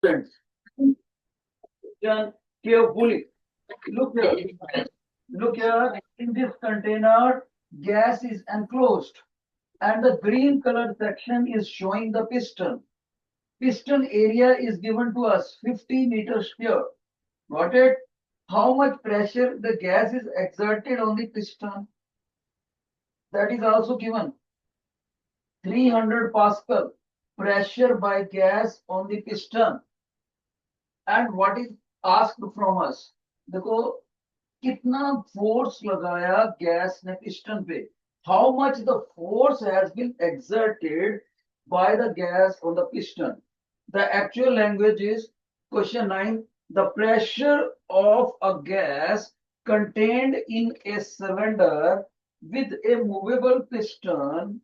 Friends, listen carefully. Look here. Look here. In this container, gas is enclosed, and the green colored section is showing the piston. Piston area is given to us 50 meters square. Got it? How much pressure the gas is exerted on the piston? That is also given. 300 Pascal pressure by gas on the piston. And what is asked from us? देखो कितना force लगाया gas ने piston पे. How much the force has been exerted by the gas on the piston. The actual language is question 9. The pressure of a gas contained in a cylinder with a movable piston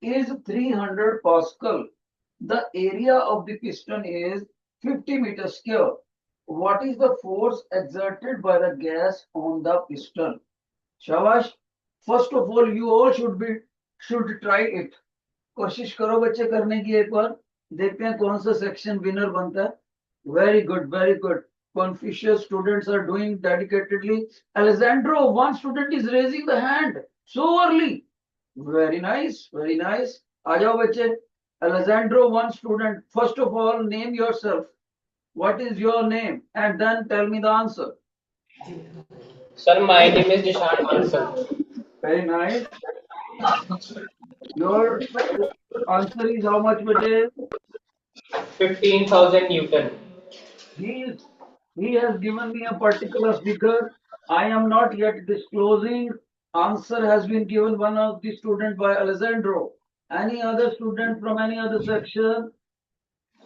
is 300 Pascal. The area of the piston is 50 meters square. What is the force exerted by the gas on the piston? Shabash. First of all, you all should try it. कोशिश करो बच्चे करने की एक बार. देखते हैं कौन सा सेक्शन विनर बनता है. Very good, very good. Confucius students are doing dedicatedly. Alessandro, one student is raising the hand so early. Very nice, very nice. आ जाओ बच्चे. Alessandro, one student. First of all, name yourself. What is your name? And then tell me the answer. Sir, my name is Nishant Bansal. Very nice. Your answer is how much, bete? 15,000 Newton. He is, he has given me a particular figure. I am not yet disclosing. Answer has been given one of the student by Alessandro. Any other student from any other section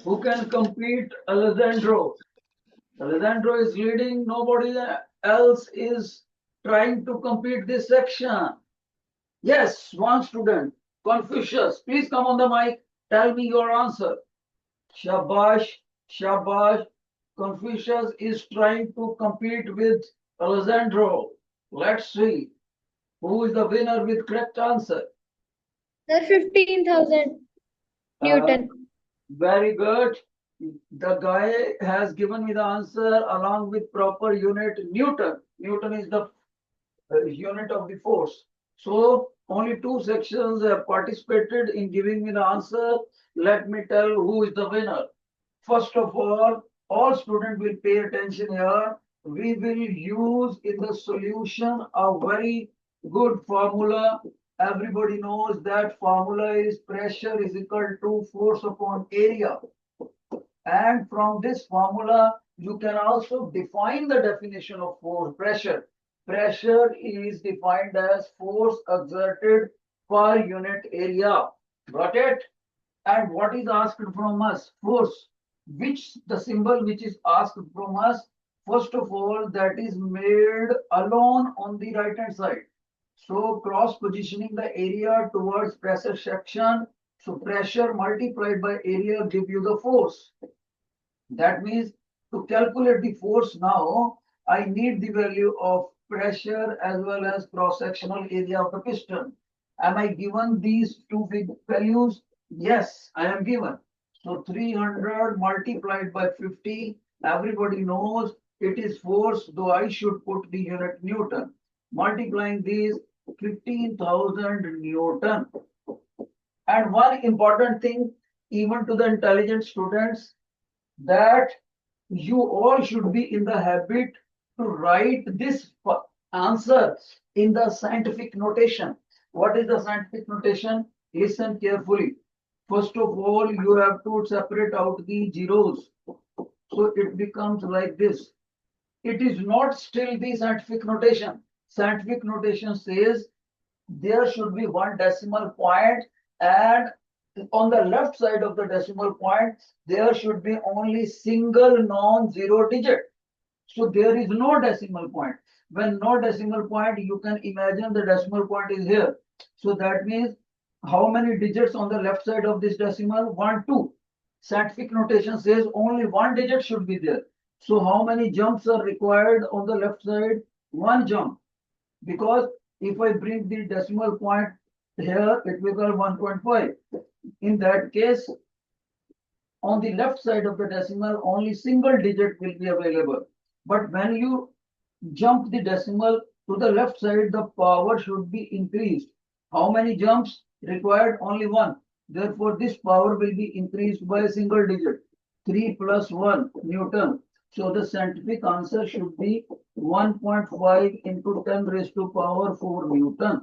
who can compete Alessandro? Alessandro is leading. Nobody else is trying to compete this section. Yes, one student. Confucius, please come on the mic. Tell me your answer. Shabash, Shabash. Confucius is trying to compete with Alessandro. Let's see who is the winner with correct answer. Sir, 15,000 Uh, Newton. very good. The guy has given me the answer along with proper unit Newton. Newton is the unit of the force. So only two sections have participated in giving me the answer. Let me tell who is the winner. First of all students will pay attention here. We will use in the solution a very good formula. Everybody knows that formula is pressure is equal to force upon area. And from this formula, you can also define the definition of force pressure. Pressure is defined as force exerted per unit area. Got it? And what is asked from us? Force. Which the symbol which is asked from us, first of all, that is made alone on the right hand side. So cross positioning the area towards pressure section. So pressure multiplied by area give you the force. That means to calculate the force now, I need the value of pressure as well as cross-sectional area of the piston. Am I given these two big values? Yes, I am given. So 300 multiplied by 50, everybody knows it is force, though I should put the unit Newton. Multiplying these 15,000 Newton. And one important thing, even to the intelligent students, that you all should be in the habit to write this answer in the scientific notation. What is the scientific notation? Listen carefully. First of all, you have to separate out the zeros. So it becomes like this. It is not still the scientific notation. Scientific notation says there should be one decimal point, and on the left side of the decimal point, there should be only single non-zero digit. So there is no decimal point. When no decimal point, you can imagine the decimal point is here. So that means how many digits on the left side of this decimal? 1, 2. Scientific notation says only one digit should be there. So how many jumps are required on the left side? One jump. Because if I bring the decimal point here, it will be 1.5. In that case, on the left side of the decimal, only single digit will be available. But when you jump the decimal to the left side, the power should be increased. How many jumps required? Only one. Therefore, this power will be increased by a single digit. 3 plus 1 Newton. So the scientific answer should be 1.5 into 10 raised to power 4 Newton.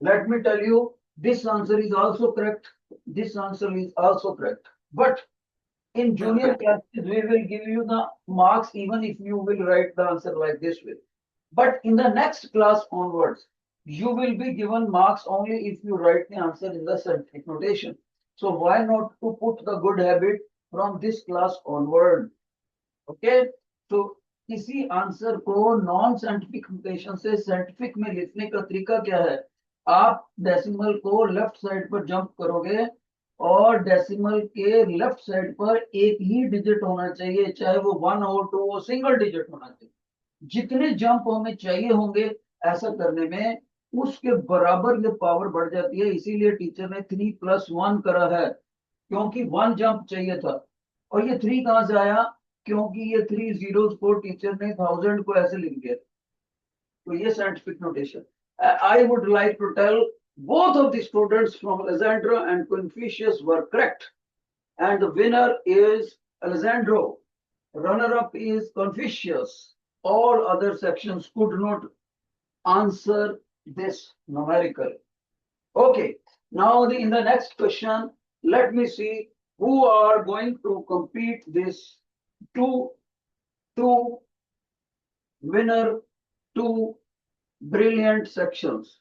Let me tell you, this answer is also correct. This answer is also correct. But in junior classes, we will give you the marks even if you will write the answer like this way. But in the next class onwards, you will be given marks only if you write the answer in the scientific notation. So why not to put the good habit from this class onward? Okay, तो इसी answer को non scientific notation से scientific में लिखने का तरीका क्या है? आप डेसिमल को लेफ्ट साइड पर जंप करोगे और डेसिमल के लेफ्ट साइड पर एक ही डिजिट होना चाहिए, चाहे वो 1 हो 2 हो, सिंगल डिजिट होना चाहिए। जितने जंप हमें चाहिए होंगे ऐसा करने में, उसके बराबर ये पावर बढ़ जाती है। इसीलिए टीचर ने 3 प्लस 1 करा है, क्योंकि 1 जंप चाहिए था। और ये 3 कहां से आया? क्योंकि ये 3 zeros को टीचर ने 1000 को ऐसे लिख दिया। तो ये scientific notation. I would like to tell both of the students from Alessandro and Confucius were correct, and the winner is Alessandro. Runner-up is Confucius. All other sections could not answer this numerical. Okay, now in the next question, let me see who are going to compete this two winner, two brilliant sections.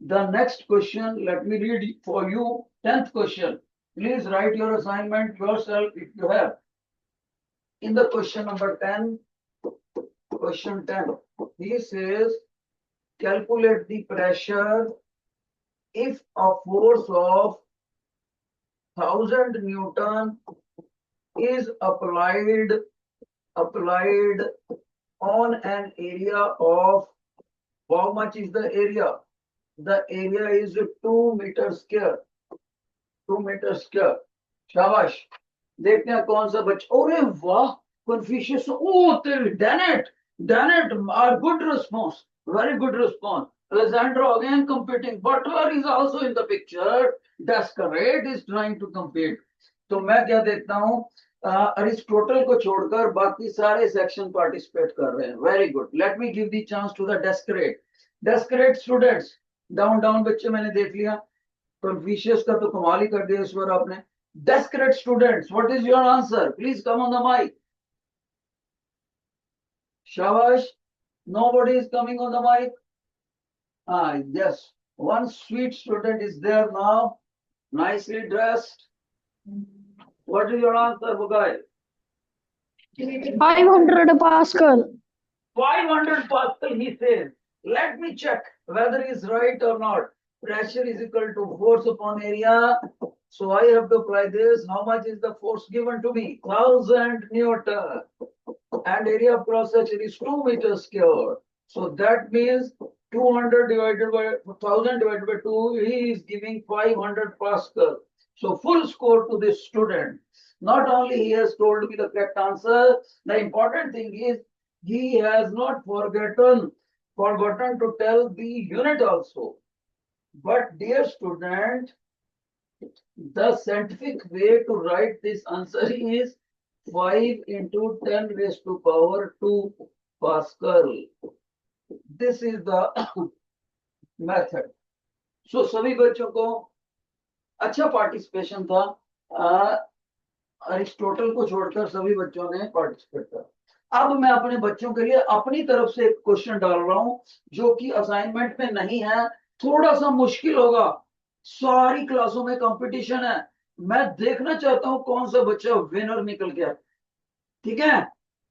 The next question, let me read it for you. 10th question. Please write your assignment yourself if you have. In the question number 10, question 10, he says, calculate the pressure if a force of 1000 Newton is applied on an area of, how much is the area? The area is 2 meters square. 2 meters square. शाबाश। देखते हैं कौन सा बच्चा। अरे वाह, Confucius, oh damn it, a good response, very good response. Alessandro again competing. Butler is also in the picture. Descartes is trying to compete. तो मैं क्या देखता हूँ, अरिस्टोटल को छोड़कर बाकी सारे सेक्शन पार्टिसिपेट कर रहे हैं। Very good. Let me give the chance to the Descartes students. Down बच्चे मैंने देख लिया। कन्फ्यूशियस का तो कमाल ही कर दिया इस बार आपने। Descartes students, what is your answer? Please come on the mic. शाबाश। Nobody is coming on the mic. Yes, one sweet student is there now, nicely dressed. What is your answer, Bugai? 500 Pascal. 500 Pascal, he says. Let me check whether he is right or not. Pressure is equal to force upon area. So I have to apply this. How much is the force given to me? 1000 Newton. And area of cross section is 2 meters square. So that means 200 divided by 1000 divided by 2, he is giving 500 Pascal. So full score to this student. Not only he has told me the correct answer, the important thing is he has not forgotten to tell the unit also. But dear student, the scientific way to write this answer is 5 into 10 raised to power 2 Pascal. This is the method. So सभी बच्चों को अच्छा participation था। Aristotle को छोड़कर सभी बच्चों ने पार्टिसिपेट करा। अब मैं अपने बच्चों के लिए अपनी तरफ से एक क्वेश्चन डाल रहा हूं जो कि असाइनमेंट में नहीं है, थोड़ा सा मुश्किल होगा। सारी क्लासों में कंपटीशन है। मैं देखना चाहता हूं कौन सा बच्चा विनर निकल गया। ठीक है,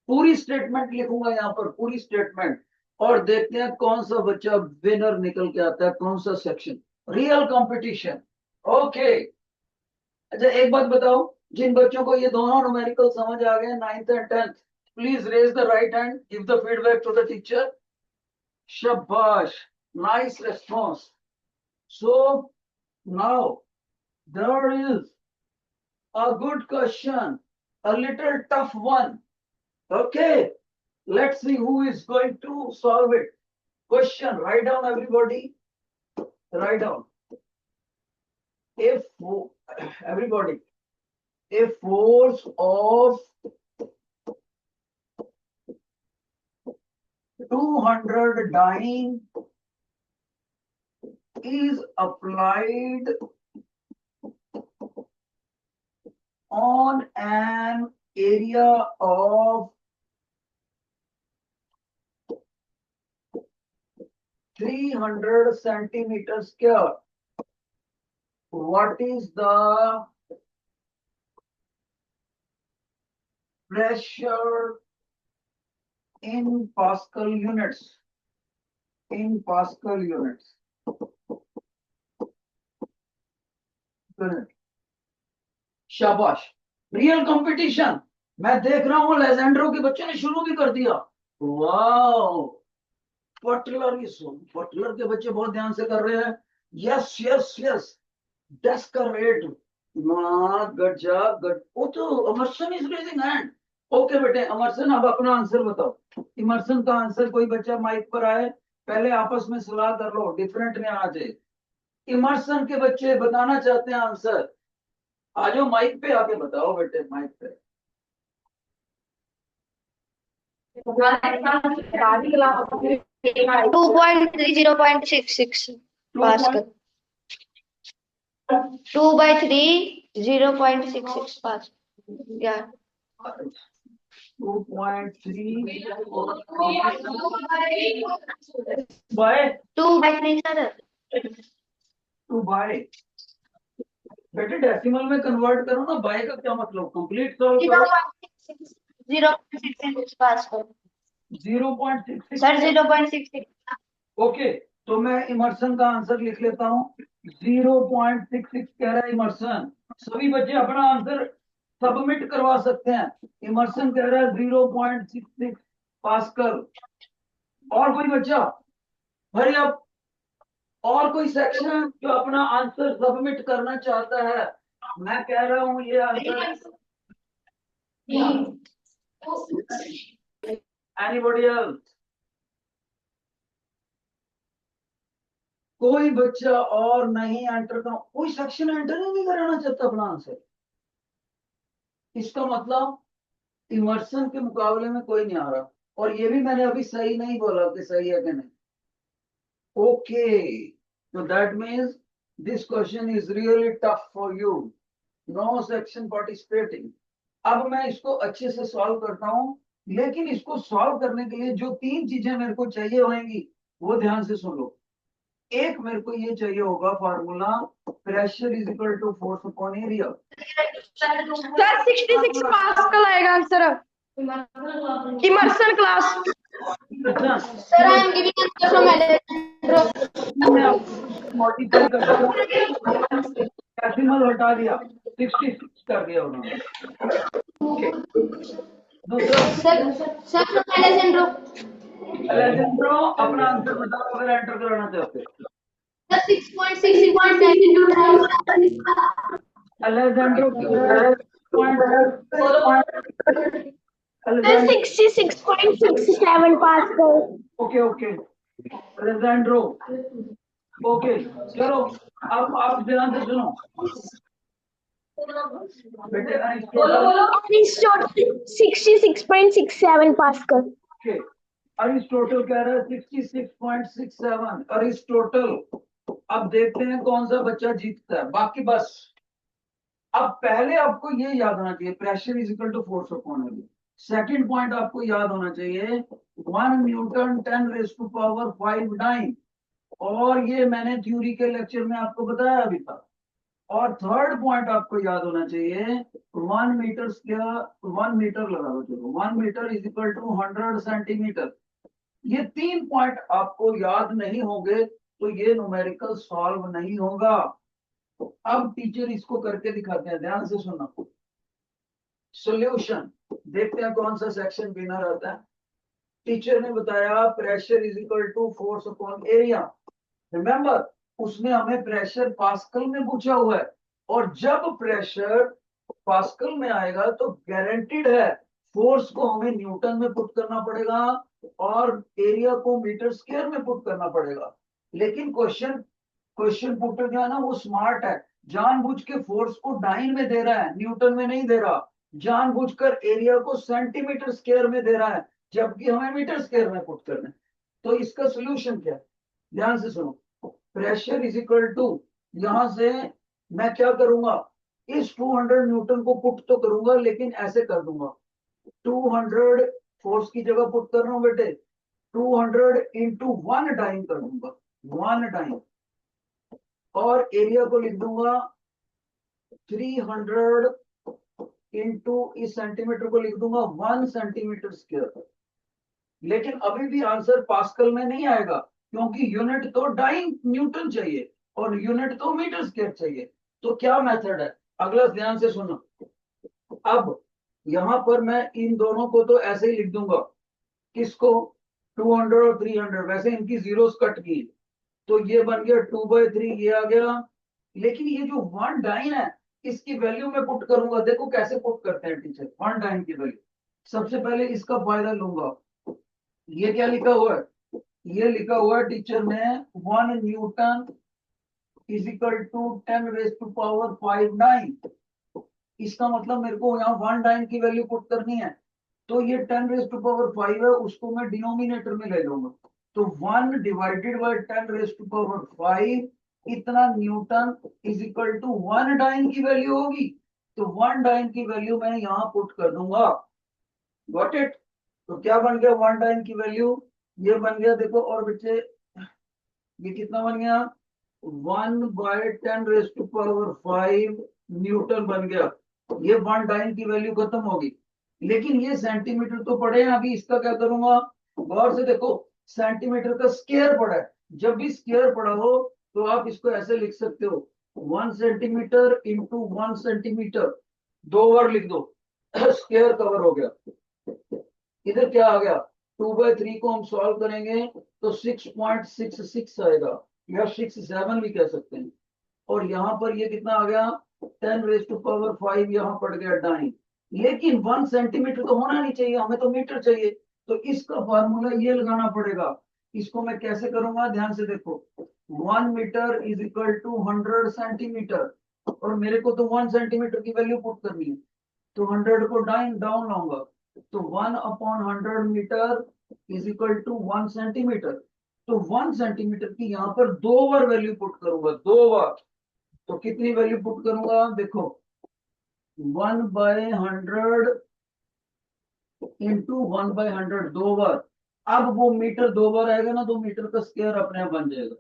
पूरी स्टेटमेंट लिखूंगा यहाँ पर, पूरी स्टेटमेंट, और देखते हैं कौन सा बच्चा विनर निकल के आता है, कौन सा सेक्शन। Real competition. ओके, अच्छा एक बात बताओ, जिन बच्चों को ये दोनों न्यूमेरिकल समझ आ गए, 9th and 10th, please raise the right hand, give the feedback to the teacher. शाबाश, nice response. So now there is a good question, a little tough one. Okay, let's see who is going to solve it. Question, write down everybody. Write down. If everybody, a force of 200 dyne is applied on an area of 300 centimeters square. What is the pressure in Pascal units? In Pascal units. शाबाश, real competition. मैं देख रहा हूँ लेजेंड्रो के बच्चों ने शुरू भी कर दिया। वाओ, बटलर बटलर के बच्चे बहुत ध्यान से कर रहे हैं। Yes yes yes, Descartes, good job, good. वो तो Emerson is raising hand. Okay बेटे अमरसन, अब अपना आंसर बताओ। इमरसन का आंसर कोई बच्चा माइक पर आए, पहले आपस में सलाह कर लो, डिफरेंट में आ जाए। इमरसन के बच्चे बताना चाहते हैं आंसर, आ जाओ माइक पे आके बताओ बेटे, माइक पे। 2.3 0.66 Pascal. 2/3 0.66 Pascal. Yeah. 2.3 by 2/3 sir. 2 by, बेटे डेसिमल में कन्वर्ट करो ना, बाय का क्या मतलब, कंप्लीट सॉल्व करो। 0.66 Pascal. 0.66 सर 0.66. ओके, तो मैं इमर्सन का आंसर लिख लेता हूँ। 0.66 कह रहा है इमर्सन। सभी बच्चे अपना आंसर सबमिट करवा सकते हैं। इमर्सन कह रहा है 0.66 पास्कल। और कोई बच्चा, हरी अब, और कोई सेक्शन जो अपना आंसर सबमिट करना चाहता है? मैं कह रहा हूँ ये आंसर, एनीबॉडी एल्स? कोई बच्चा और नहीं एंटर कर, कोई सेक्शन एंटर ही नहीं कराना चाहता अपना आंसर। इसका मतलब इमर्सन के मुकाबले में कोई नहीं आ रहा। और ये भी मैंने अभी सही नहीं बोला कि सही है कि नहीं। Okay, so that means this question is really tough for you. No section participating. अब मैं इसको अच्छे से सॉल्व करता हूं, लेकिन इसको सॉल्व करने के लिए जो 3 चीजें मेरे को चाहिए होंगी वो ध्यान से सुन लो। एक, मेरे को ये चाहिए होगा formula, pressure is equal to force upon area. Sir 66 pascal आएगा आंसर। Emerson class. अच्छा, Sir, I am giving answer from Alejandro. Modify कर दिया, डेसिमल हटा दिया, 66 कर दिया उन्होंने। ओके, दूसरा, Sir from Alejandro. अलेजेंड्रो अपना आंसर बताओ अगर एंटर कराना चाहते हो। Sir 6.66 into 10. Alejandro sir 66.67 Pascal. Okay okay, Alejandro okay, चलो अब आप ध्यान से सुनो बेटे। Aristotle 66.67 Pascal. ओके, अरिस्टोटल कह रहा है 66.67 अरिस्टोटल। अब देखते हैं कौन सा बच्चा जीतता है, बाकी बस। अब पहले आपको ये याद होना चाहिए, pressure is equal to force upon area. Second point आपको याद होना चाहिए, 1 न्यूटन 10⁵ डाइन, और ये मैंने थ्योरी के लेक्चर में आपको बताया अभी था। और थर्ड पॉइंट आपको याद होना चाहिए, 1 मीटर स्क्वायर, 1 मीटर लगा लो, चलो 1 metre is equal to 100 centimetre. ये 3 पॉइंट आपको याद नहीं होंगे तो ये न्यूमेरिकल सॉल्व नहीं होगा। अब टीचर इसको करके दिखाते हैं, ध्यान से सुनना। सॉल्यूशन देखते हैं कौन सा सेक्शन विनर आता है। टीचर ने बताया pressure is equal to force upon area. Remember, उसने हमें प्रेशर पास्कल में पूछा हुआ है, और जब प्रेशर पास्कल में आएगा तो गारंटीड है फोर्स को हमें न्यूटन में पुट करना पड़ेगा और एरिया को मीटर स्क्वायर में पुट करना पड़ेगा। लेकिन क्वेश्चन पुटर जो है ना वो स्मार्ट है, जानबूझ के फोर्स को डाइन में दे रहा है, न्यूटन में नहीं दे रहा, जानबूझकर एरिया को सेंटीमीटर स्क्वायर में दे रहा है, जबकि हमें मीटर स्क्वायर में पुट करना है। तो इसका सोल्यूशन क्या है, ध्यान से सुनो। प्रेशर इज इक्वल टू, यहां से मैं क्या करूंगा, इस 200 न्यूटन को पुट तो करूंगा लेकिन ऐसे कर दूंगा, 200 फोर्स की जगह पुट कर रहा हूं बेटे, 200 इंटू 1 डाइन कर दूंगा, 1 डाइन, और एरिया को लिख दूंगा 300 इंटू इस सेंटीमीटर को लिख दूंगा 1 सेंटीमीटर स्क्वायर। लेकिन अभी भी आंसर पास्कल में नहीं आएगा, क्योंकि यूनिट तो डाइन न्यूटन चाहिए और यूनिट तो मीटर स्क्वायर चाहिए। तो क्या मेथड है, अगला ध्यान से सुनो। अब यहां पर मैं इन दोनों को तो ऐसे ही लिख दूंगा, किसको, 200 और 300, वैसे इनकी जीरोस कट की, तो ये बन गया 2/3, ये आ गया। लेकिन ये जो 1 डाइन है इसकी वैल्यू मैं पुट करूंगा, देखो कैसे पुट करते हैं टीचर 1 डाइन की वैल्यू। सबसे पहले इसका फायदा लूंगा, ये क्या लिखा हुआ है, ये लिखा हुआ है टीचर ने 1 newton is equal to 10⁵ dyne. इसका मतलब मेरे को यहाँ 1 डाइन की वैल्यू पुट करनी है, तो ये 10⁵ है, उसको मैं डिनोमिनेटर में ले लूंगा, तो 1 डिवाइडेड बाई 10⁵ इतना newton is equal to 1 dyne की वैल्यू होगी। तो 1 डाइन की वैल्यू मैं यहाँ पुट कर दूंगा, गॉट इट। तो क्या बन गया 1 डाइन की वैल्यू, ये बन गया, देखो और बच्चे ये कितना बन गया, 1/10⁵ न्यूटन बन गया। ये 1 डाइन की वैल्यू खत्म होगी, लेकिन ये सेंटीमीटर तो पड़े हैं, अभी इसका क्या करूंगा, गौर से देखो, सेंटीमीटर का स्क्वायर पड़ा है, जब भी स्क्वायर पड़ा हो तो आप इसको ऐसे लिख सकते हो, 1 सेंटीमीटर इंटू 1 सेंटीमीटर, 2 बार लिख दो, स्क्वायर कवर हो गया। इधर क्या आ गया, 2/3 को हम सॉल्व करेंगे तो 6.66 आएगा, या 67 भी कह सकते हैं। और यहाँ पर ये कितना आ गया, 10⁵ यहाँ पड़ गया डाइन। लेकिन 1 सेंटीमीटर तो होना नहीं चाहिए, हमें तो मीटर चाहिए, तो इसका फार्मूला ये लगाना पड़ेगा। इसको मैं कैसे करूंगा, ध्यान से देखो, 1 metre is equal to 100 centimetre, और मेरे को तो 1 सेंटीमीटर की वैल्यू पुट करनी है, तो 100 को डाउन लाऊंगा, तो 1/100 metre is equal to 1 centimetre. तो 1 सेंटीमीटर की यहाँ पर 2 बार वैल्यू पुट करूंगा, 2 बार, तो कितनी वैल्यू पुट करूंगा, देखो 1/100 इंटू 1/100, 2 बार। अब वो मीटर 2 बार आएगा ना, तो मीटर का स्क्वायर अपने आप बन जाएगा।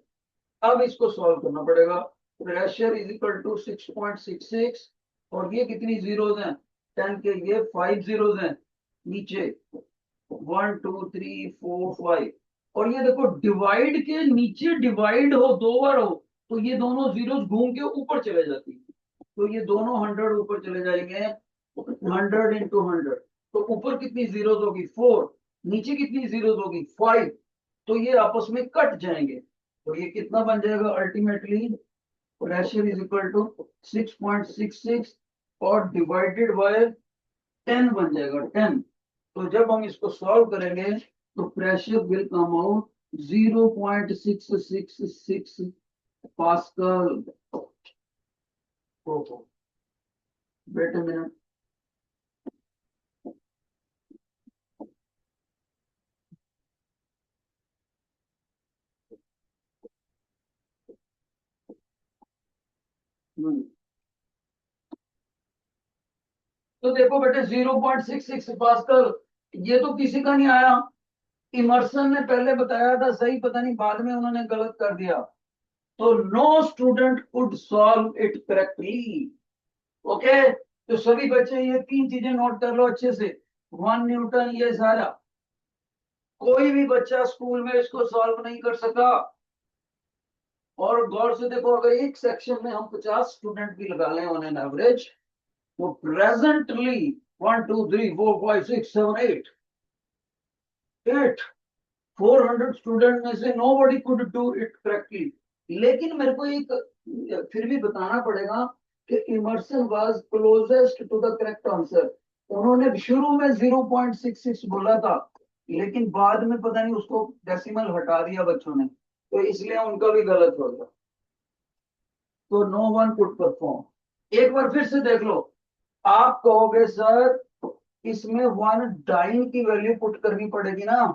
अब इसको सॉल्व करना पड़ेगा, प्रेशर इज इक्वल टू 6.66, और ये कितनी जीरोज हैं, 10 के ये 5 जीरोज हैं, नीचे 1 2 3 4 5, और ये देखो डिवाइड के नीचे डिवाइड हो 2 बार हो, तो ये दोनों जीरोस घूम के ऊपर चले जाती है, तो ये दोनों 100 ऊपर चले जाएंगे, 100 इंटू 100, तो ऊपर कितनी जीरोस होगी 4, नीचे कितनी जीरोस होगी 5, तो ये आपस में कट जाएंगे, तो ये कितना बन जाएगा ultimately, pressure is equal to 6.66 और डिवाइडेड बाय 10 बन जाएगा 10। तो जब हम इसको सॉल्व करेंगे तो pressure will come out 0.666 pascal. Wait a minute, तो देखो बेटे 0.66 पास्कल, ये तो किसी का नहीं आया, इमर्सन ने पहले बताया था सही, पता नहीं बाद में उन्होंने गलत कर दिया, तो no student could solve it correctly. Okay, तो सभी बच्चे ये 3 चीजें नोट कर लो अच्छे से, 1 न्यूटन ये सारा, कोई भी बच्चा स्कूल में इसको सॉल्व नहीं कर सका। और गौर से देखो, अगर एक सेक्शन में हम 50 स्टूडेंट भी लगा लें ऑन एन एवरेज, तो प्रेजेंटली 1 2 3 4 5 6 7 8 400 स्टूडेंट में से nobody could do it correctly. लेकिन मेरे को एक फिर भी बताना पड़ेगा, कि Emerson was closest to the correct answer. उन्होंने शुरू में 0.66 बोला था, लेकिन बाद में पता नहीं उसको डेसिमल हटा दिया बच्चों ने, तो इसलिए उनका भी गलत हो गया। तो नो वन कुड परफॉर्म। एक बार फिर से देख लो, आप कहोगे सर इसमें वन डाइन की वैल्यू पुट करनी पड़ेगी ना,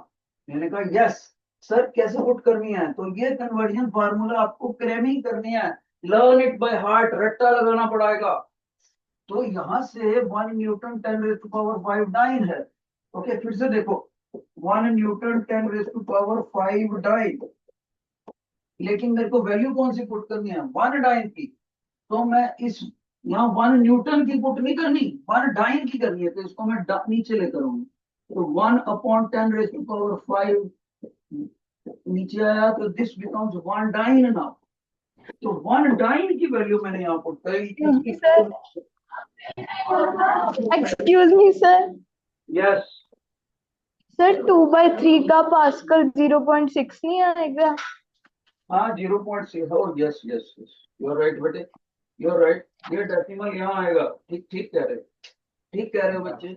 मैंने कहा यस सर, कैसे पुट करनी है, तो ये कन्वर्जन फार्मूला आपको क्रैमिंग करनी है, लर्न इट बाय हार्ट, रट्टा लगाना पड़ेगा। तो यहां से 1 न्यूटन 10⁵ डाइन है। ओके, फिर से देखो 1 न्यूटन 10⁵ डाइन, लेकिन मेरे को वैल्यू कौन सी पुट करनी है, 1 डाइन की। तो मैं इस यहाँ 1 न्यूटन की पुट नहीं करनी, 1 डाइन की करनी है, तो इसको मैं नीचे लेकर आऊंगी। तो 1/10⁵ नीचे आया, तो दिस बिकम्स 1 डाइन नाउ। तो 1 डाइन की वैल्यू मैंने यहाँ पुट करी। Excuse me sir. Yes sir 2/3 का पास्कल 0.6 नहीं आएगा? हाँ 0.6 हो, yes yes yes, you are right बेटे, यू आर राइट। ये डेसिमल यहाँ आएगा, ठीक ठीक कह रहे हो, ठीक कह रहे हो बच्चे,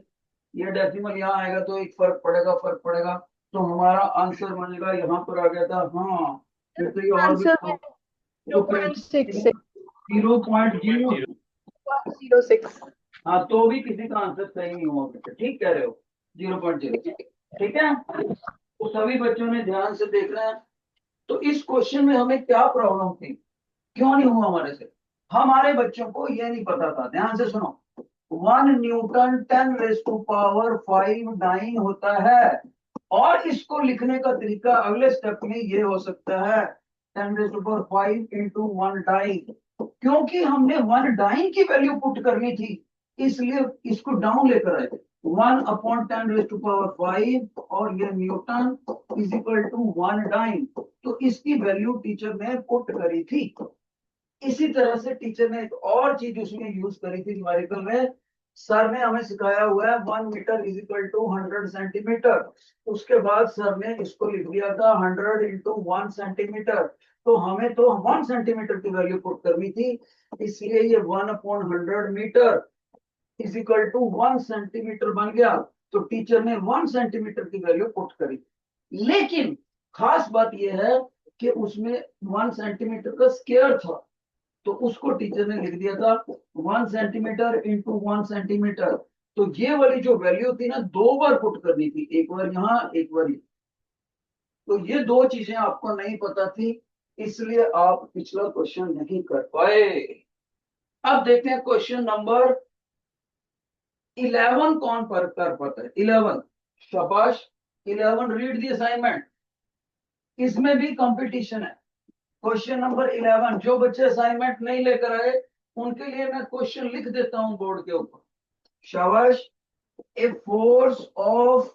ये डेसिमल यहाँ आएगा तो एक फर्क पड़ेगा, तो हमारा आंसर बनेगा यहाँ पर आ गया था। हाँ फिर तो ये और भी 0.66 0.006। हाँ तो भी किसी का आंसर सही नहीं हुआ बेटे, ठीक कह रहे हो, 0.0, ठीक है। तो सभी बच्चों ने ध्यान से देखना है। तो इस क्वेश्चन में हमें क्या प्रॉब्लम थी, क्यों नहीं हुआ हमारे से, हमारे बच्चों को ये नहीं पता था। ध्यान से सुनो, 1 न्यूटन 10⁵ डाइन होता है, और इसको लिखने का तरीका अगले स्टेप में ये हो सकता है 10⁵ इंटू 1 डाइन। क्योंकि हमने 1 डाइन की वैल्यू पुट करनी थी, इसलिए इसको डाउन लेकर आए थे, 1/10⁵, और ये newton is equal to 1 dyne. तो इसकी वैल्यू टीचर ने पुट करी थी। इसी तरह से टीचर ने एक और चीज उसमें यूज करी थी न्यूमेरिकल में, सर ने हमें सिखाया हुआ है 1 metre is equal to 100 centimetre. उसके बाद सर ने इसको लिख दिया था 100 इंटू 1 सेंटीमीटर। तो हमें तो 1 सेंटीमीटर की वैल्यू पुट करनी थी, इसलिए ये 1/100 metre is equal to 1 centimetre बन गया। तो टीचर ने 1 सेंटीमीटर की वैल्यू पुट करी, लेकिन खास बात यह है कि उसमें 1 सेंटीमीटर का स्क्वायर था, तो उसको टीचर ने लिख दिया था 1 सेंटीमीटर इंटू 1 सेंटीमीटर। तो ये वाली जो वैल्यू थी ना, 2 बार पुट करनी थी, एक बार यहाँ एक बार यहाँ। तो ये 2 चीजें आपको नहीं पता थी, इसलिए आप पिछला क्वेश्चन नहीं कर पाए। अब देखते हैं क्वेश्चन नंबर 11 कौन पर कर पाता है। 11, शाबाश 11, रीड दी असाइनमेंट। इसमें भी कंपटीशन है। क्वेश्चन नंबर 11, जो बच्चे असाइनमेंट नहीं लेकर आए उनके लिए मैं क्वेश्चन लिख देता हूं बोर्ड के ऊपर। शाबाश। A force of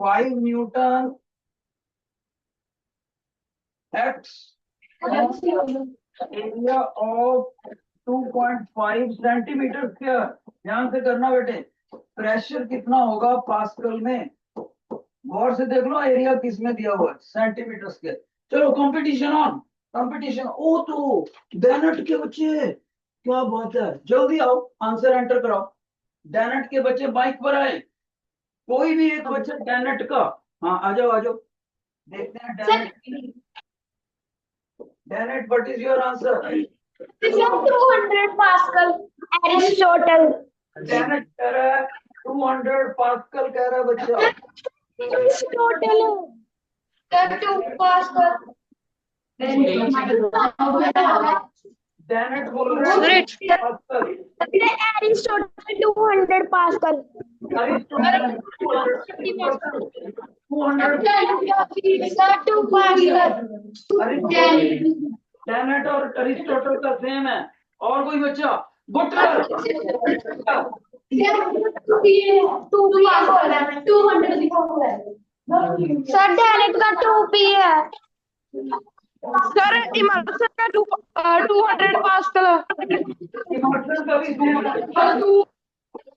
5 Newton acts area of 2.5 centimetre square. ध्यान से करना बेटे, प्रेशर कितना होगा पास्कल में, गौर से देख लो, एरिया किस में दिया हुआ है, सेंटीमीटर स्क्वायर। चलो कंपटीशन ऑन, कंपटीशन। ओ तो डेनट के बच्चे, क्या बात है, जल्दी आओ आंसर एंटर कराओ। डेनट के बच्चे बाइक पर आए, कोई भी एक बच्चा डेनट का, हाँ आ जाओ आ जाओ, देखते हैं Dennett. Dennett what is your answer? 200 pascal Aristotle. Dennett कह रहा है 200 पास्कल कह रहा है बच्चा। Aristotle 2 pascal. डेनट बोल रहा है pascal. Aristotle 200 pascal. Aristotle 200 2 pascal. Dennett और अरिस्टोटल का सेम है। और कोई बच्चा? बुटलर 2 पास्कल 200 सर डेनेट का 2p है। सर इमर्सन का 200 पास्कल। इमर्सन का भी 200,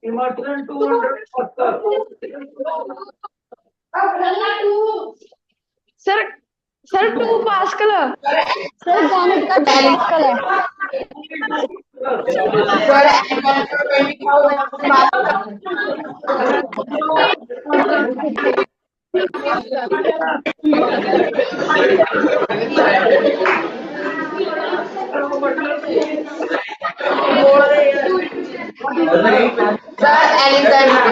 Emerson 200 pascal. Sir 2 pascal. Sir Dennett का 2 पास्कल है। Sir, Alexandro 20,000 Pascal. Sir, Alexandro. Okay. Sir,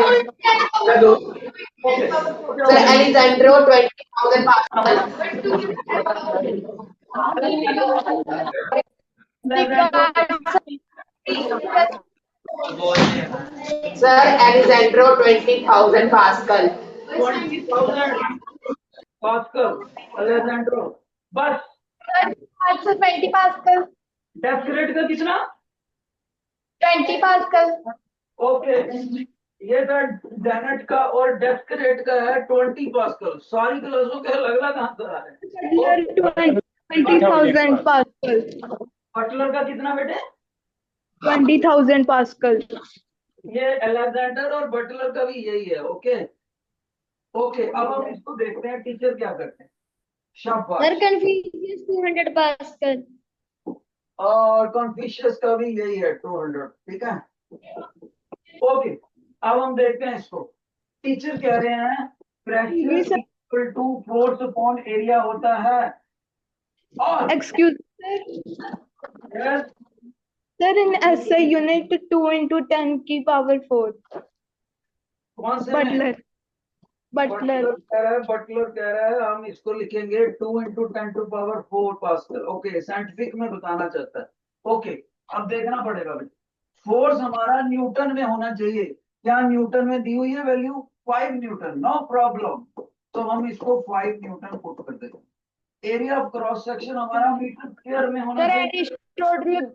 Alexandro 20,000 Pascal. Sir, Alexandro 20,000 Pascal. 20,000 Pascal, Alessandro. बस 20 पास्कल डेस्क रेट का कितना? 20 पास्कल ओके, ये था डेनेट का और डेस्क रेट का है 20 पास्कल। सारी क्लासों का अलग अलग आंसर आ रहे हैं। 20,000 पास्कल। बटलर का कितना बेटे? 20,000 पास्कल। ये अलेक्जेंडर और बटलर का भी यही है। ओके ओके, अब हम इसको देखते हैं टीचर क्या करते हैं। शाबाश। सर कन्फ्यूजियस 200 पास्कल और कॉन्फ्यूशियस का भी यही है 200। ठीक है, ओके। अब हम देखते हैं इसको। टीचर कह रहे हैं pressure equal to force upon area होता है और एक्सक्यूज yes, सर, इन एसआई यूनिट 2 into 10 की पावर 4। कौन से में? बटलर बटलर कह रहा है हम इसको लिखेंगे 2 into 10 to power 4 pascal. Okay, scientific में बताना चाहता है। ओके, अब देखना पड़ेगा बेटा, फोर्स हमारा न्यूटन में होना चाहिए। क्या न्यूटन में दी हुई है वैल्यू? 5 Newton, no problem. तो हम इसको 5 न्यूटन पुट कर देंगे। एरिया ऑफ क्रॉस सेक्शन हमारा मीटर स्क्वायर में होना सर, चाहिए। Aristotle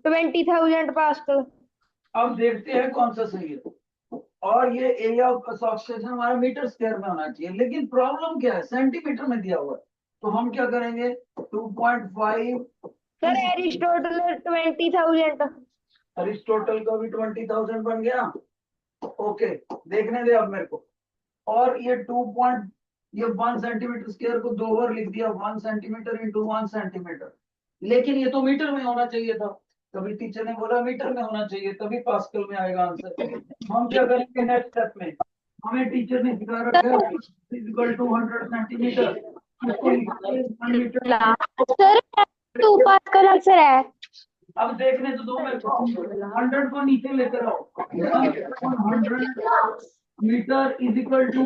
20,000 pascal. अब देखते हैं कौन सा सही है। और ये एरिया ऑफ क्रॉस सेक्शन हमारा मीटर स्क्वायर में होना चाहिए, लेकिन प्रॉब्लम क्या है? सेंटीमीटर में दिया हुआ है। तो हम क्या करेंगे? 2.5। Sir, Aristotle 20,000। अरिस्टोटल का भी 20,000 बन गया। ओके, देखने दे अब मेरे को। और ये 1 सेंटीमीटर स्क्वायर को 2 बार लिख दिया, 1 सेंटीमीटर इंटू 1 सेंटीमीटर। लेकिन ये तो मीटर में होना चाहिए था। कभी टीचर ने बोला मीटर में होना चाहिए, तभी पास्कल में आएगा आंसर। हम क्या करेंगे नेक्स्ट स्टेप में? हमें टीचर ने सिखा रखा है इक्वल टू 100 सेंटीमीटर। उसको लिखिए 1 मीटर। सर, 2 पास्कल आंसर है। अब देखने तो दो मेरे को। 100 को नीचे लेकर आओ। 100 metre is equal to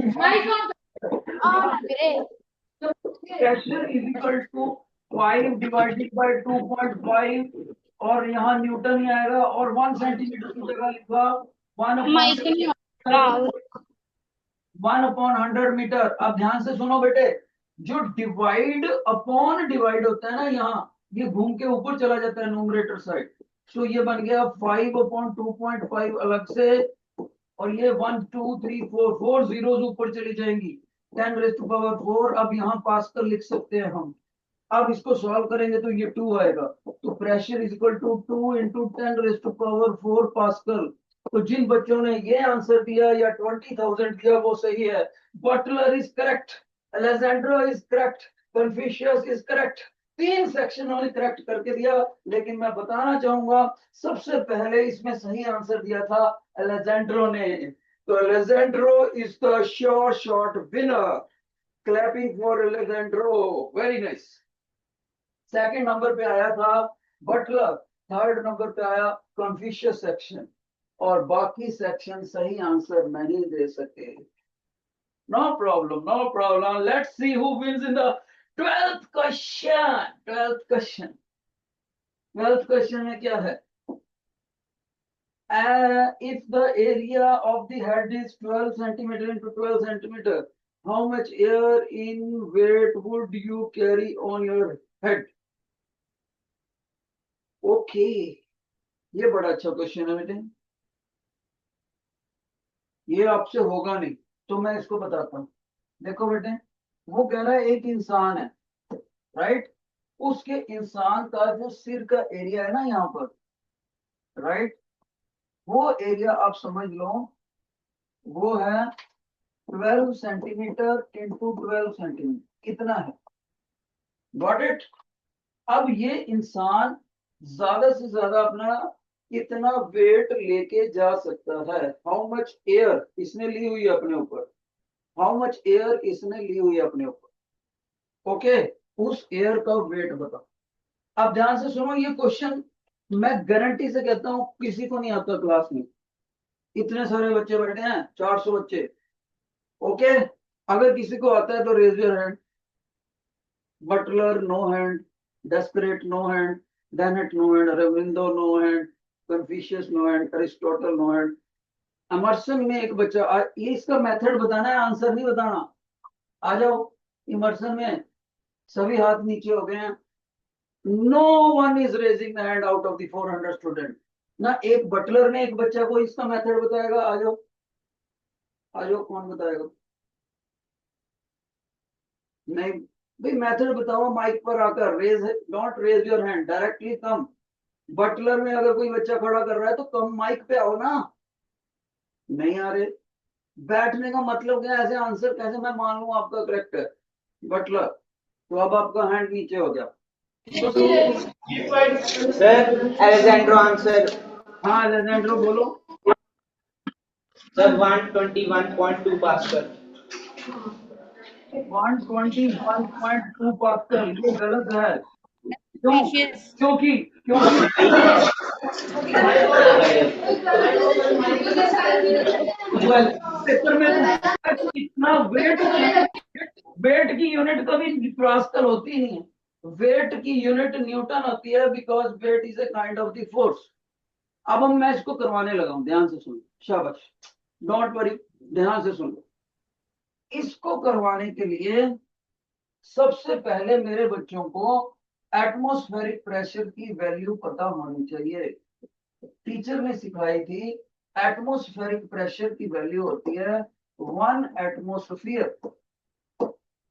pressure is equal to 5 divided by 2.5 और यहाँ न्यूटन ही आएगा। और 1 सेंटीमीटर की जगह लिखा 1/100 मीटर। अब ध्यान से सुनो बेटे, जो डिवाइड अपॉन डिवाइड होता है ना, यहाँ ये घूम के ऊपर चला जाता है न्यूमरेटर साइड। सो ये बन गया 5/2.5 अलग से, और ये 1 2 3 4 जीरोस ऊपर चली जाएंगी। 10⁴। अब यहाँ पास्कल लिख सकते हैं हम। अब इसको सॉल्व करेंगे तो ये 2 आएगा। तो pressure is equal to 2 into 10⁴ pascal. तो जिन बच्चों ने ये आंसर दिया या 20,000 दिया वो सही है। Butler is correct, Alejandro is correct, Confucius is correct. 3 section उन्होंने करेक्ट करके दिया। लेकिन मैं बताना चाहूंगा सबसे पहले इसमें सही आंसर दिया था अलेक्जेंड्रो ने। तो Alejandro is the short winner. Clapping for Alejandro, very nice. Second number पे आया था बटलर, थर्ड नंबर पे आया कन्फ्यूशियस सेक्शन, और बाकी सेक्शन सही आंसर नहीं दे सके। No problem, no problem. Let's see who wins in the 12th question. 12th question में क्या है? If the area of the head is 12 centimeter into 12 centimeter, how much air in weight would you carry on your head? Okay, ये बड़ा अच्छा question है बेटे। ये आपसे होगा नहीं तो मैं इसको बताता हूँ। देखो बेटे, वो कह रहा है एक इंसान है, राइट? उसके इंसान का जो सिर का एरिया है ना यहाँ पर, राइट, वो एरिया आप समझ लो वो है 12 सेंटीमीटर इंटू 12 सेंटीमीटर। कितना है? Got it? अब ये इंसान ज्यादा से ज्यादा अपना कितना वेट लेके जा सकता है, हाउ मच एयर इसने ली हुई है अपने ऊपर, हाउ मच एयर इसने ली हुई है अपने ऊपर। ओके, उस एयर का वेट बताओ। अब ध्यान से सुनो, ये क्वेश्चन मैं गारंटी से कहता हूं किसी को नहीं आता क्लास में। इतने सारे बच्चे बैठे हैं, 400 बच्चे। ओके, अगर किसी को आता है तो raise your hand. Butler no hand, Descartes no hand, Dennett no hand, Aurobindo no hand, Confucius no hand, Aristotle no hand. Emerson में एक बच्चा ये इसका मेथड बताना है, आंसर नहीं बताना। आ जाओ, इमर्सन में सभी हाथ नीचे हो गए हैं। No one is raising the hand out of the 400 student. ना एक बटलर ने एक बच्चा को इसका मेथड बताएगा। आ जाओ, आ जाओ, कौन बताएगा? नहीं भाई, मेथड बताओ माइक पर आकर। Raise, don't raise your hand, directly come. Butler में अगर कोई बच्चा खड़ा कर रहा है तो कम माइक पे आओ ना। नहीं आ रहे, बैठने का मतलब क्या है? ऐसे आंसर कैसे मैं मान लूं आपका करेक्ट है? बटलर, तो अब आपका हैंड नीचे हो गया। Sir Alessandro answer. हाँ अलेजेंड्रो बोलो। Sir 121.2 pascal. 121.2 पास्कल, ये गलत है। क्यों? Precious. क्योंकि क्योंकि पेपर में पूछा कि इतना वेट, वेट की यूनिट कभी पास्कल होती नहीं है। वेट की यूनिट न्यूटन होती है, because weight is a kind of the force. अब हम मैं इसको करवाने लगा हूं, ध्यान से सुनो, शाबाश, डोंट वरी, ध्यान से सुनो। इसको करवाने के लिए सबसे पहले मेरे बच्चों को एटमॉस्फेरिक प्रेशर की वैल्यू पता होनी चाहिए। टीचर ने सिखाई थी एटमॉस्फेरिक प्रेशर की वैल्यू होती है 1 एटमॉस्फेयर।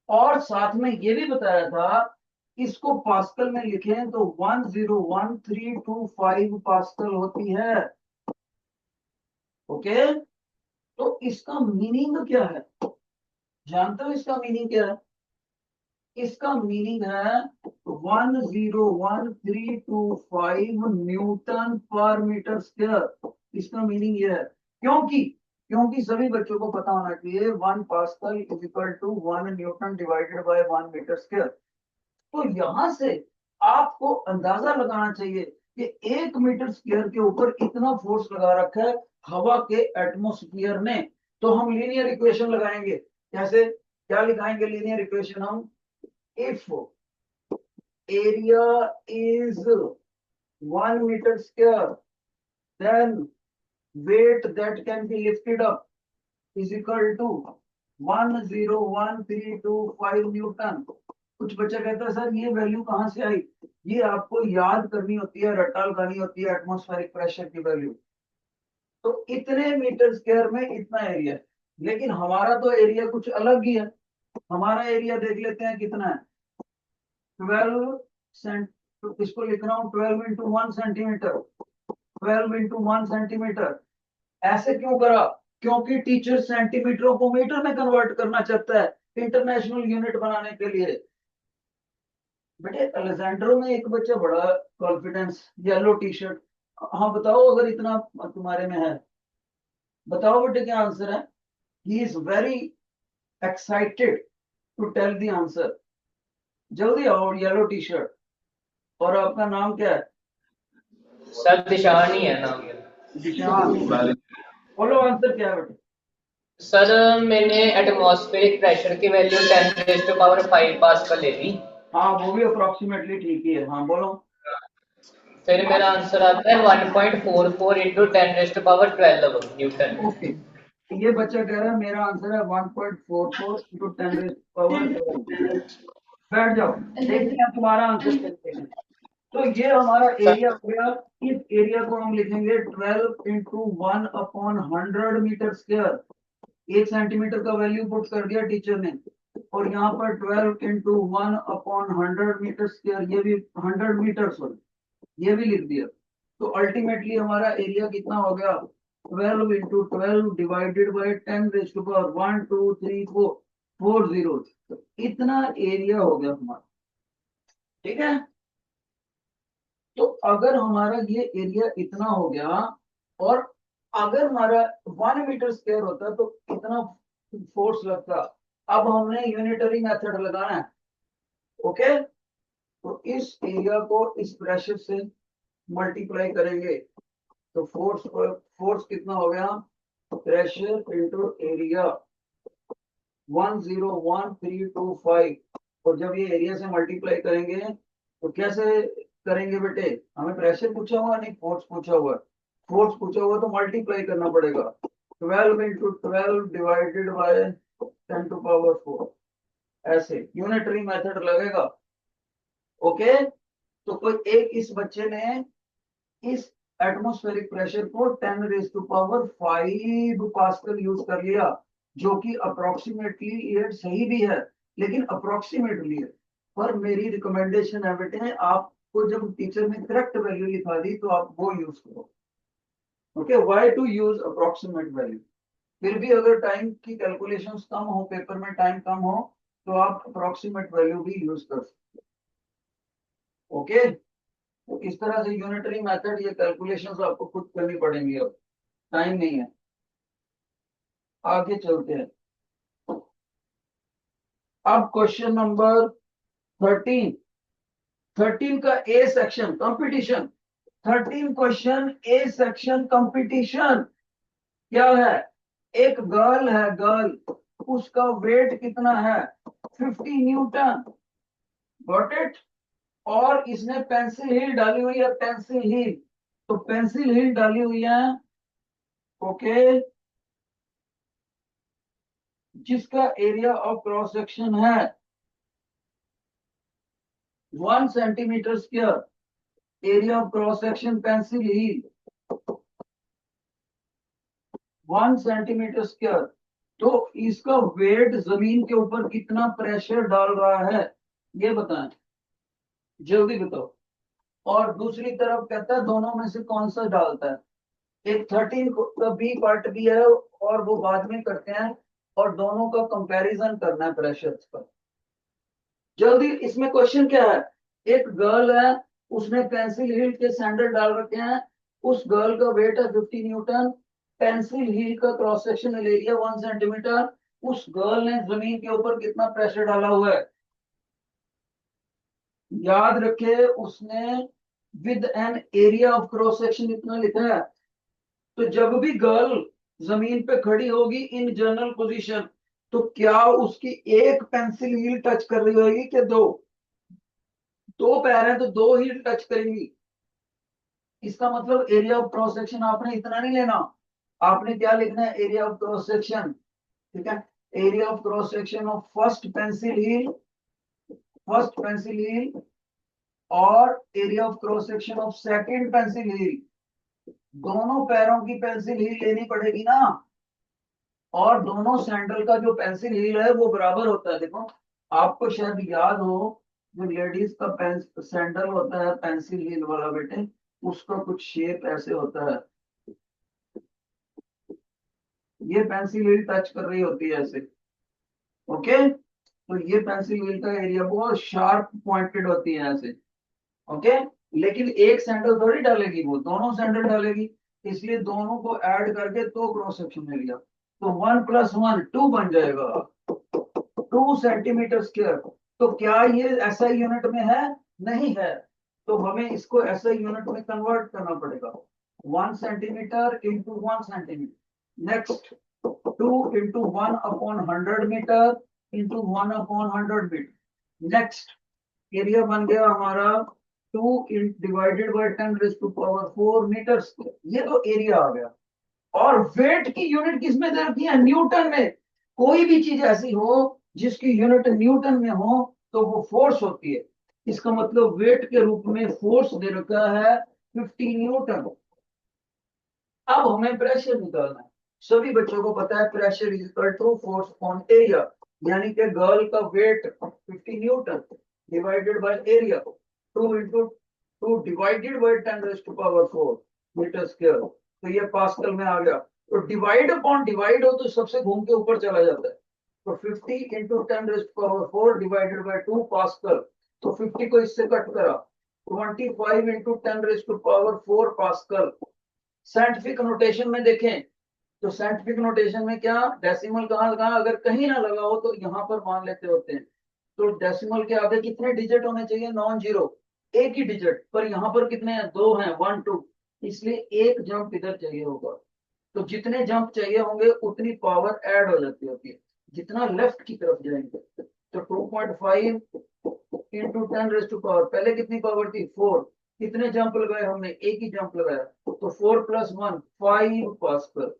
और साथ में ये भी बताया था, इसको पास्कल में लिखें तो 101325 पास्कल होती है। ओके, तो इसका मीनिंग क्या है? जानते हो इसका मीनिंग क्या है? इसका मीनिंग है 101325 न्यूटन पर मीटर स्क्वायर। इसका मीनिंग ये है, क्योंकि सभी बच्चों को पता होना चाहिए 1 pascal is equal to 1 newton divided by 1 metre square. तो यहां से आपको अंदाजा लगाना चाहिए कि 1 मीटर स्क्वायर के ऊपर इतना फोर्स लगा रखा है हवा के एटमोस्फियर ने। तो हम लीनियर इक्वेशन लगाएंगे। कैसे, क्या लिखाएंगे लीनियर इक्वेशन हम? if area is 1 meter square, then weight that can be lifted up is equal to 101325 Newton. कुछ बच्चा कहता है सर ये वैल्यू कहां से आई? ये आपको याद करनी होती है, रट्टा लगानी होती है एटमॉस्फेरिक प्रेशर की वैल्यू। तो इतने मीटर स्क्वायर में इतना एरिया, लेकिन हमारा तो एरिया कुछ अलग ही है। हमारा एरिया देख लेते हैं कितना है। 12 सेंट, तो इसको लिख रहा हूं 12 इंटू 1 सेंटीमीटर, 12 इंटू 1 सेंटीमीटर। ऐसे क्यों करा? क्योंकि टीचर सेंटीमीटरों को मीटर में कन्वर्ट करना चाहता है इंटरनेशनल यूनिट बनाने के लिए। बेटे अलेजेंड्रो में एक बच्चा बड़ा कॉन्फिडेंस, येलो टी शर्ट। हाँ बताओ, अगर इतना तुम्हारे में है बताओ बेटे क्या आंसर है? He is very excited to tell the answer. जल्दी आओ, येलो टी शर्ट। और आपका नाम क्या है? सर दिशान ही है नाम। दिशान, बोलो आंसर क्या है बेटे? सर मैंने एटमॉस्फेरिक प्रेशर की वैल्यू 10⁵ पास्कल ले ली। हाँ वो भी अप्रोक्सीमेटली ठीक ही है। हाँ बोलो। फिर मेरा आंसर आता है 1.44 इंटू 10⁻12 न्यूटन। ओके, ये बच्चा कह रहा है मेरा आंसर है 1.44 इंटू 10⁻12। बैठ जाओ, देखते हैं तुम्हारा आंसर कैसे है। तो ये हमारा एरिया हो गया। इस एरिया को हम लिखेंगे 12 into 1 upon 100 metre square. 1 centimetre का वैल्यू पुट कर दिया टीचर ने, और यहाँ पर 12 इंटू 1 अपॉन 100 मीटर स्क्वायर, ये भी 100 मीटर, सॉरी ये भी लिख दिया। तो अल्टीमेटली हमारा एरिया कितना हो गया? 12 into 12 divided by 10 raise to power 1 2 3 4 4 zero. तो इतना एरिया हो गया हमारा। ठीक है, तो अगर हमारा ये एरिया इतना हो गया और अगर हमारा 1 मीटर स्क्वायर होता तो कितना फोर्स लगता। अब हमने यूनिटरी मेथड लगाना है। ओके, तो इस एरिया को इस प्रेशर से मल्टीप्लाई करेंगे तो फोर्स कितना हो गया, प्रेशर इंटू एरिया 101,325। और जब ये एरिया से मल्टीप्लाई करेंगे तो कैसे करेंगे बेटे, हमें प्रेशर पूछा हुआ नहीं फोर्स पूछा हुआ है। फोर्स पूछा हुआ तो मल्टीप्लाई करना पड़ेगा। 12 इंटू 12 डिवाइडेड बाय 10⁴ ऐसे यूनिटरी मेथड लगेगा। ओके, तो कोई एक इस बच्चे ने इस एटमॉस्फेरिक प्रेशर को 10⁵ पास्कल यूज कर लिया, जो कि अप्रोक्सीमेटली ये सही भी है लेकिन अप्रोक्सीमेटली है। पर मेरी रिकमेंडेशन है बेटे, आपको जब टीचर ने करेक्ट वैल्यू लिखा दी तो आप वो यूज करो। Okay, why to use approximate value. फिर भी अगर टाइम की कैलकुलेशंस कम हो, पेपर में टाइम कम हो, तो आप अप्रोक्सीमेट वैल्यू भी यूज कर सकते हो। ओके, तो इस तरह से यूनिटरी मेथड, ये कैलकुलेशंस आपको खुद करनी पड़ेंगी, अब टाइम नहीं है। आगे चलते हैं। अब क्वेश्चन नंबर 13 का A section competition. 13 question A section competition क्या है। एक गर्ल है, गर्ल, उसका वेट कितना है, 50 न्यूटन। Got it. और इसने पेंसिल हील डाली हुई है, पेंसिल हील। तो पेंसिल हील डाली हुई है, ओके, जिसका एरिया ऑफ क्रॉस सेक्शन है 1 centimetre square. Area of cross section pencil heel 1 centimetre square. तो इसका वेट जमीन के ऊपर कितना प्रेशर डाल रहा है, ये बताएं, जल्दी बताओ। और दूसरी तरफ कहता है दोनों में से कौन सा डालता है। एक 13 का बी पार्ट भी है और वो बाद में करते हैं, और दोनों का कंपैरिजन करना है प्रेशर पर। जल्दी, इसमें क्वेश्चन क्या है, एक गर्ल है, उसने पेंसिल हील के सैंडल डाल रखे हैं, उस गर्ल का वेट है 50 न्यूटन, पेंसिल हील का क्रॉस सेक्शनल एरिया 1 सेंटीमीटर। उस गर्ल ने जमीन के ऊपर कितना प्रेशर डाला हुआ है। याद रखे, उसने with an area of cross section इतना लिखा है। तो जब भी गर्ल जमीन पे खड़ी होगी इन जनरल पोजीशन, तो क्या उसकी एक पेंसिल हील टच कर रही होगी कि दो। दो पैर है तो दो हील टच करेंगी। इसका मतलब एरिया ऑफ क्रॉस सेक्शन आपने इतना नहीं लेना, आपने क्या लिखना है, एरिया ऑफ क्रॉस सेक्शन। ठीक है, area of cross section of first pencil heel, first pencil heel, और area of cross section of second pencil heel. दोनों पैरों की पेंसिल हील लेनी पड़ेगी ना, और दोनों सैंडल का जो पेंसिल हील है वो बराबर होता है। देखो, आपको शायद याद हो, जो लेडीज का सैंडल होता है पेंसिल हील वाला बेटे, उसका कुछ शेप ऐसे होता है, ये पेंसिल हील टच कर रही होती है ऐसे। ओके, तो ये पेंसिल हील का एरिया बहुत शार्प पॉइंटेड होती है ऐसे। ओके, लेकिन एक सैंडल थोड़ी डालेगी, वो दोनों सैंडल डालेगी, इसलिए दोनों को ऐड करके तो क्रॉस सेक्शन एरिया, तो 1 + 1 2 बन जाएगा, 2 सेंटीमीटर स्क्वायर। तो क्या ये ऐसा यूनिट में है, नहीं है, तो हमें इसको ऐसा यूनिट में कन्वर्ट करना पड़ेगा। 1 centimetre into 1 centimetre. Next, 2 into 1/100 metre into 1/100 metre. Next, area बन गया हमारा 2 डिवाइडेड बाय 10⁴ मीटर स्क्वायर। ये तो एरिया आ गया। और वेट की यूनिट किसमें दे रखी है, न्यूटन में। कोई भी चीज ऐसी हो जिसकी यूनिट न्यूटन में हो तो वो फोर्स होती है। इसका मतलब वेट के रूप में फोर्स दे रखा है 50 न्यूटन। अब हमें प्रेशर निकालना है। सभी बच्चों को पता है pressure is equal to force on area, यानी कि गर्ल का weight 50 newton divided by area, 2 into 2 divided by 10⁴ metre square. तो ये पास्कल में आ गया। तो डिवाइड अपॉन डिवाइड हो तो सबसे घूम के ऊपर चला जाता है। तो 50 इंटू 10⁴ डिवाइडेड बाय 2 पास्कल। तो 50 को इससे कट करा, 25 into 10⁴ पास्कल। साइंटिफिक नोटेशन में देखें तो साइंटिफिक नोटेशन में क्या डेसिमल कहाँ कहाँ अगर कहीं ना लगा हो तो यहाँ पर मान लेते होते हैं। तो डेसिमल के आगे कितने डिजिट होने चाहिए? नॉन जीरो, एक ही डिजिट, पर यहाँ पर कितने हैं? 2 हैं, 1 2, इसलिए एक जंप इधर चाहिए होगा। तो जितने जंप चाहिए होंगे उतनी पावर ऐड हो जाती होती है जितना लेफ्ट की तरफ जाएंगे। तो 2.5 into 10⁻, पहले कितनी पावर थी? 4। कितने जंप लगाए हमने? एक ही जंप लगाया, तो 4 + 1 5 पास्कल।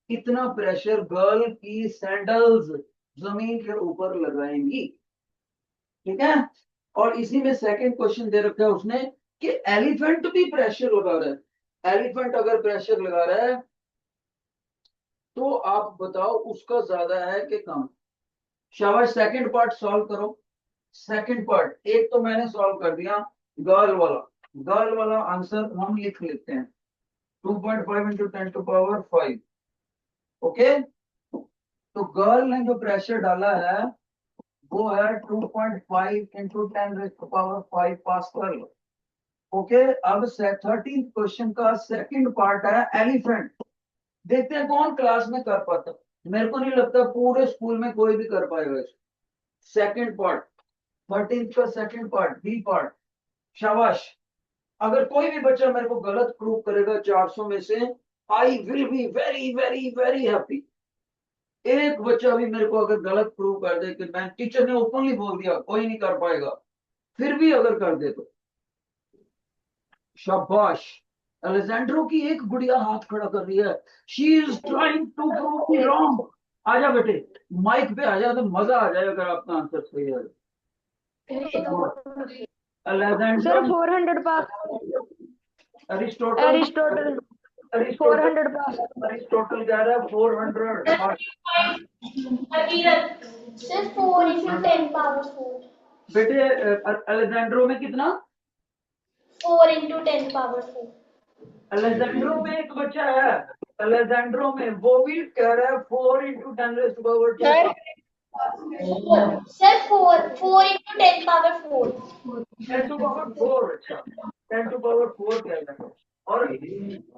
इतना प्रेशर गर्ल की सैंडल्स जमीन के ऊपर लगाएंगी। ठीक है। और इसी में सेकंड क्वेश्चन दे रखा है उसने कि एलिफेंट भी प्रेशर लगा रहा है। एलिफेंट अगर प्रेशर लगा रहा है तो आप बताओ उसका ज्यादा है कि कम? शाबाश, सेकंड पार्ट सॉल्व करो। सेकंड पार्ट, एक तो मैंने सॉल्व कर दिया गर्ल वाला। गर्ल वाला आंसर हम लिख लेते हैं 2.5 into 10⁵। ओके, तो गर्ल ने जो प्रेशर डाला है वो है 2.5 into 10⁵ पास्कल। ओके, अब 13th क्वेश्चन का सेकंड पार्ट है एलिफेंट। देखते हैं कौन क्लास में कर पाता। मेरे को नहीं लगता पूरे स्कूल में कोई भी कर पाएगा इसको। सेकंड पार्ट 13th का सेकंड पार्ट, बी पार्ट। शाबाश, अगर कोई भी बच्चा मेरे को गलत प्रूव करेगा 400 में से, I will be very very very happy. एक बच्चा भी मेरे को अगर गलत प्रूव कर दे कि मैं, टीचर ने ओपनली बोल दिया कोई नहीं कर पाएगा, फिर भी अगर कर दे तो शाबाश। अलेजेंड्रो की एक गुड़िया हाथ खड़ा कर रही है, she is trying to prove me wrong. आजा बेटे, माइक पे आजा तो मजा आ जाए अगर आपका आंसर सही है। Sir Alejandro, 400 pascal. Aristotle, Aristotle 400 pascal. Aristotle कह रहा है 400। Sir, 4 into 10 power 4. बेटे अलेजेंड्रो में कितना? 4 into 10 power 4. अलेजेंड्रो में एक बच्चा है, अलेजेंड्रो में, वो भी कह रहा है 4 into 10⁻²। Sir, 4 into 10 power 4. 10⁴ अच्छा, 10⁴ कह रहा है, और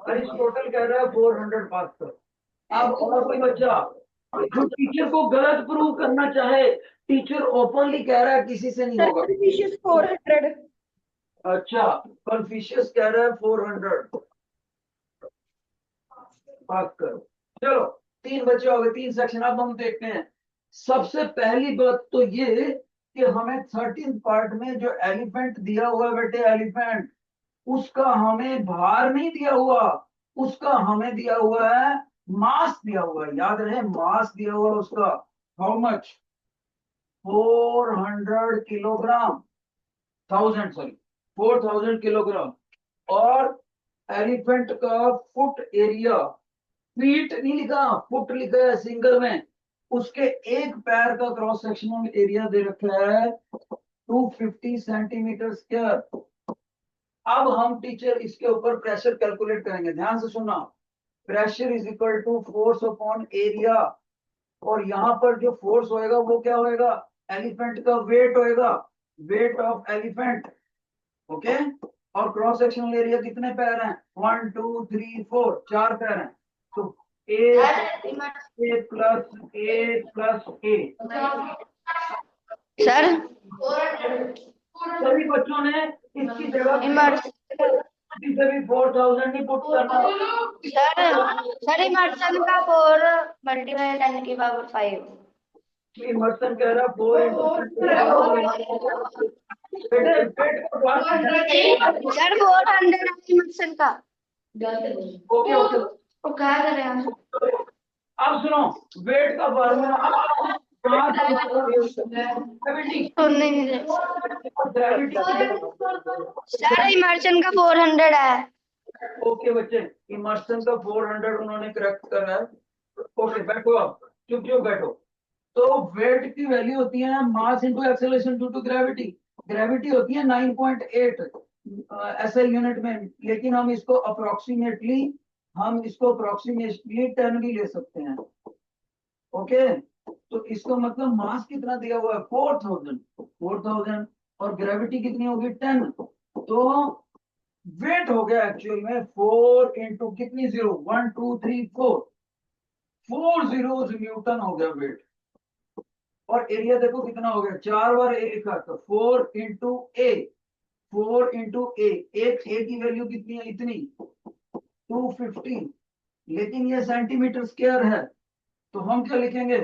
अरिस्टोटल कह रहा है 400 पास्कल। अब और कोई बच्चा जो टीचर को गलत प्रूव करना चाहे, टीचर ओपनली कह रहा है किसी से नहीं होगा। कन्फ्यूशियस 400। अच्छा, कन्फ्यूशियस कह रहा है 400 पास्कल। चलो, 3 बच्चे हो गए, 3 सेक्शन। अब हम देखते हैं। सबसे पहली बात तो ये कि हमें 13th पार्ट में जो एलिफेंट दिया हुआ है बेटे, एलिफेंट, उसका हमें भार नहीं दिया हुआ, उसका हमें दिया हुआ है मास दिया हुआ है। याद रहे, मास दिया हुआ है उसका। How much? 400 kilogram, 1000 sorry 4000 kilogram. और एलिफेंट का फुट एरिया, फीट नहीं लिखा, फुट लिखा है सिंगल में। उसके एक पैर का क्रॉस सेक्शनल एरिया दे रखा है 250 सेंटीमीटर स्क्वायर। अब हम टीचर इसके ऊपर प्रेशर कैलकुलेट करेंगे, ध्यान से सुनना। Pressure is equal to force upon area, और यहाँ पर जो फोर्स होएगा वो क्या होएगा? एलिफेंट का वेट होएगा, वेट ऑफ एलिफेंट। ओके, और क्रॉस सेक्शनल एरिया कितने पैर हैं? 1 2 3 4, 4 पैर हैं। तो ए प्लस ए प्लस ए। सर सभी बच्चों ने इसकी जगह इमर्शन से भी 4000 नहीं पुट करना। सर इमर्शन का 4 × 10⁵। इमर्सन कह रहा 4 बेटे, पेट को बाहर सर 400 इमर्शन का। Okay okay. वो क्या कर रहे हैं? अब सुनो, वेट का फार्मूला ग्रेविटी। सुनने नहीं दे। सर इमर्शन का 400 है। ओके बच्चे, इमर्सन का 400 उन्होंने करेक्ट करा है। ओके, बैठो, आप चुप चुप बैठो। तो वेट की वैल्यू होती है mass into acceleration due to gravity. Gravity होती है 9.8 ऐसे यूनिट में, लेकिन हम इसको अप्रोक्सीमेटली 10 भी ले सकते हैं। ओके, तो इसका मतलब मास कितना दिया हुआ है? 4000, और ग्रेविटी कितनी होगी? 10। तो वेट हो गया एक्चुअल में 4 इंटू कितनी जीरो 1 2 3 4 4 जीरोस न्यूटन हो गया वेट। और एरिया देखो कितना हो गया 4 बार ए लिखा तो 4 इंटू ए 4 इंटू ए एक ए की वैल्यू कितनी है इतनी 250 लेकिन ये सेंटीमीटर स्क्वायर है तो हम क्या लिखेंगे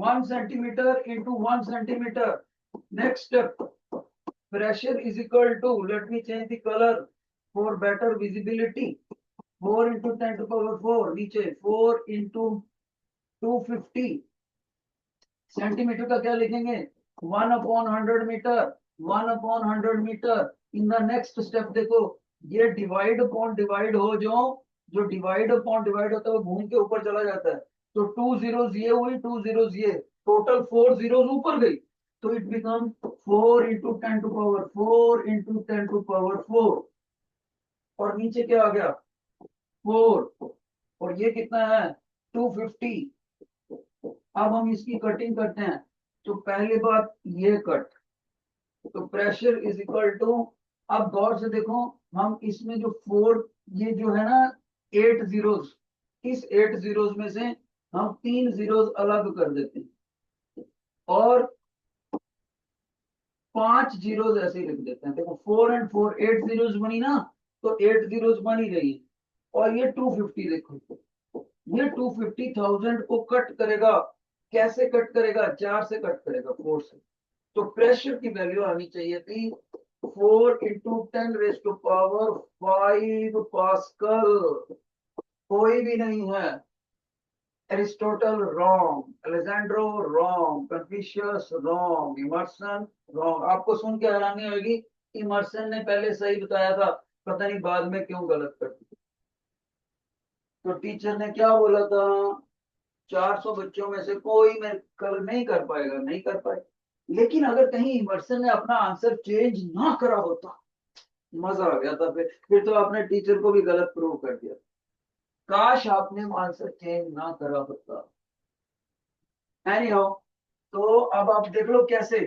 1 centimetre into 1 centimetre. Next step pressure is equal to let me change the color for better visibility 4 into 10 to power 4 नीचे 4 into 250 सेंटीमीटर का क्या लिखेंगे 1 upon 100 metre 1 upon 100 metre. In the next step देखो ये डिवाइड अपॉन डिवाइड हो जो divide upon divide होता है वो घूम के ऊपर चला जाता है तो 2 जीरोस ये हुई 2 जीरोस ये टोटल 4 जीरोस ऊपर गई तो it become 4 into 10 to power 4 into 10 to power 4 और नीचे क्या आ गया 4 और ये कितना है 250। अब हम इसकी कटिंग करते हैं तो पहली बात ये कट तो प्रेशर इज इक्वल टू अब गौर से देखो हम इसमें जो 4 ये जो है ना 8 जीरोस इस 8 जीरोस में से हम 3 जीरोस अलग कर देते हैं और 5 जीरोस ऐसे ही लिख देते हैं। देखो 4 and 4 8 जीरोस बनी ना तो 8 जीरोस बन ही रही है और ये 250 देखो ये 250,000 को कट करेगा कैसे कट करेगा 4 से कट करेगा 4 से तो प्रेशर की वैल्यू आनी चाहिए थी 4 into 10 raised to power 5 pascal. कोई भी नहीं है Aristotle wrong Alejandro wrong Confucius wrong Emerson wrong. आपको सुन के हैरानी होगी इमर्सन ने पहले सही बताया था पता नहीं बाद में क्यों गलत कर दिया। तो टीचर ने क्या बोला था 400 बच्चों में से कोई में कर नहीं कर पाएगा नहीं कर पाए लेकिन अगर कहीं इमर्सन ने अपना आंसर चेंज ना करा होता मजा आ गया था फिर तो आपने टीचर को भी गलत प्रूव कर दिया। काश आपने आंसर चेंज ना करा होता। एनीहाउ तो अब आप देख लो कैसे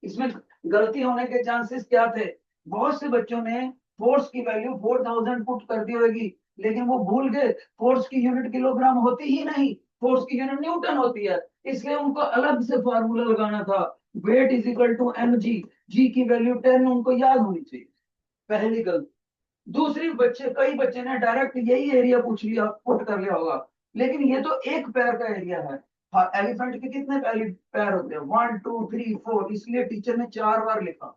इसमें गलती होने के चांसेस क्या थे बहुत से बच्चों ने फोर्स की वैल्यू 4000 पुट कर दी होगी लेकिन वो भूल गए फोर्स की यूनिट किलोग्राम होती ही नहीं फोर्स की यूनिट न्यूटन होती है इसलिए उनको अलग से फार्मूला लगाना था wait is equal to mg जी की वैल्यू 10 उनको याद होनी चाहिए पहली गलती। दूसरी कई बच्चे ने डायरेक्ट यही एरिया पूछ लिया पुट कर लिया होगा लेकिन ये तो एक पैर का एरिया है। हाँ एलिफेंट के कितने पैर होते हैं 1 2 3 4 इसलिए टीचर ने 4 बार लिखा।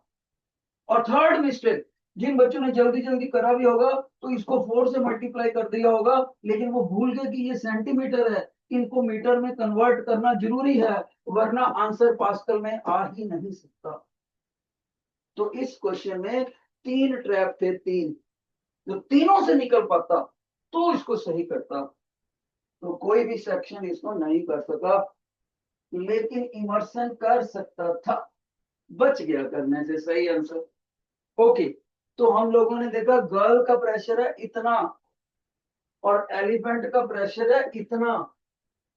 और थर्ड मिस्टेक जिन बच्चों ने जल्दी जल्दी करा भी होगा तो इसको 4 से मल्टीप्लाई कर दिया होगा लेकिन वो भूल गए कि ये सेंटीमीटर है इनको मीटर में कन्वर्ट करना जरूरी है वरना आंसर पास्कल में आ ही नहीं सकता। तो इस क्वेश्चन में 3 ट्रैप थे 3 जो तीनों से निकल पाता तो इसको सही करता तो कोई भी सेक्शन इसको नहीं कर सका लेकिन इमर्सन कर सकता था बच गया करने से सही आंसर। ओके तो हम लोगों ने देखा गर्ल का प्रेशर है इतना और एलिफेंट का प्रेशर है इतना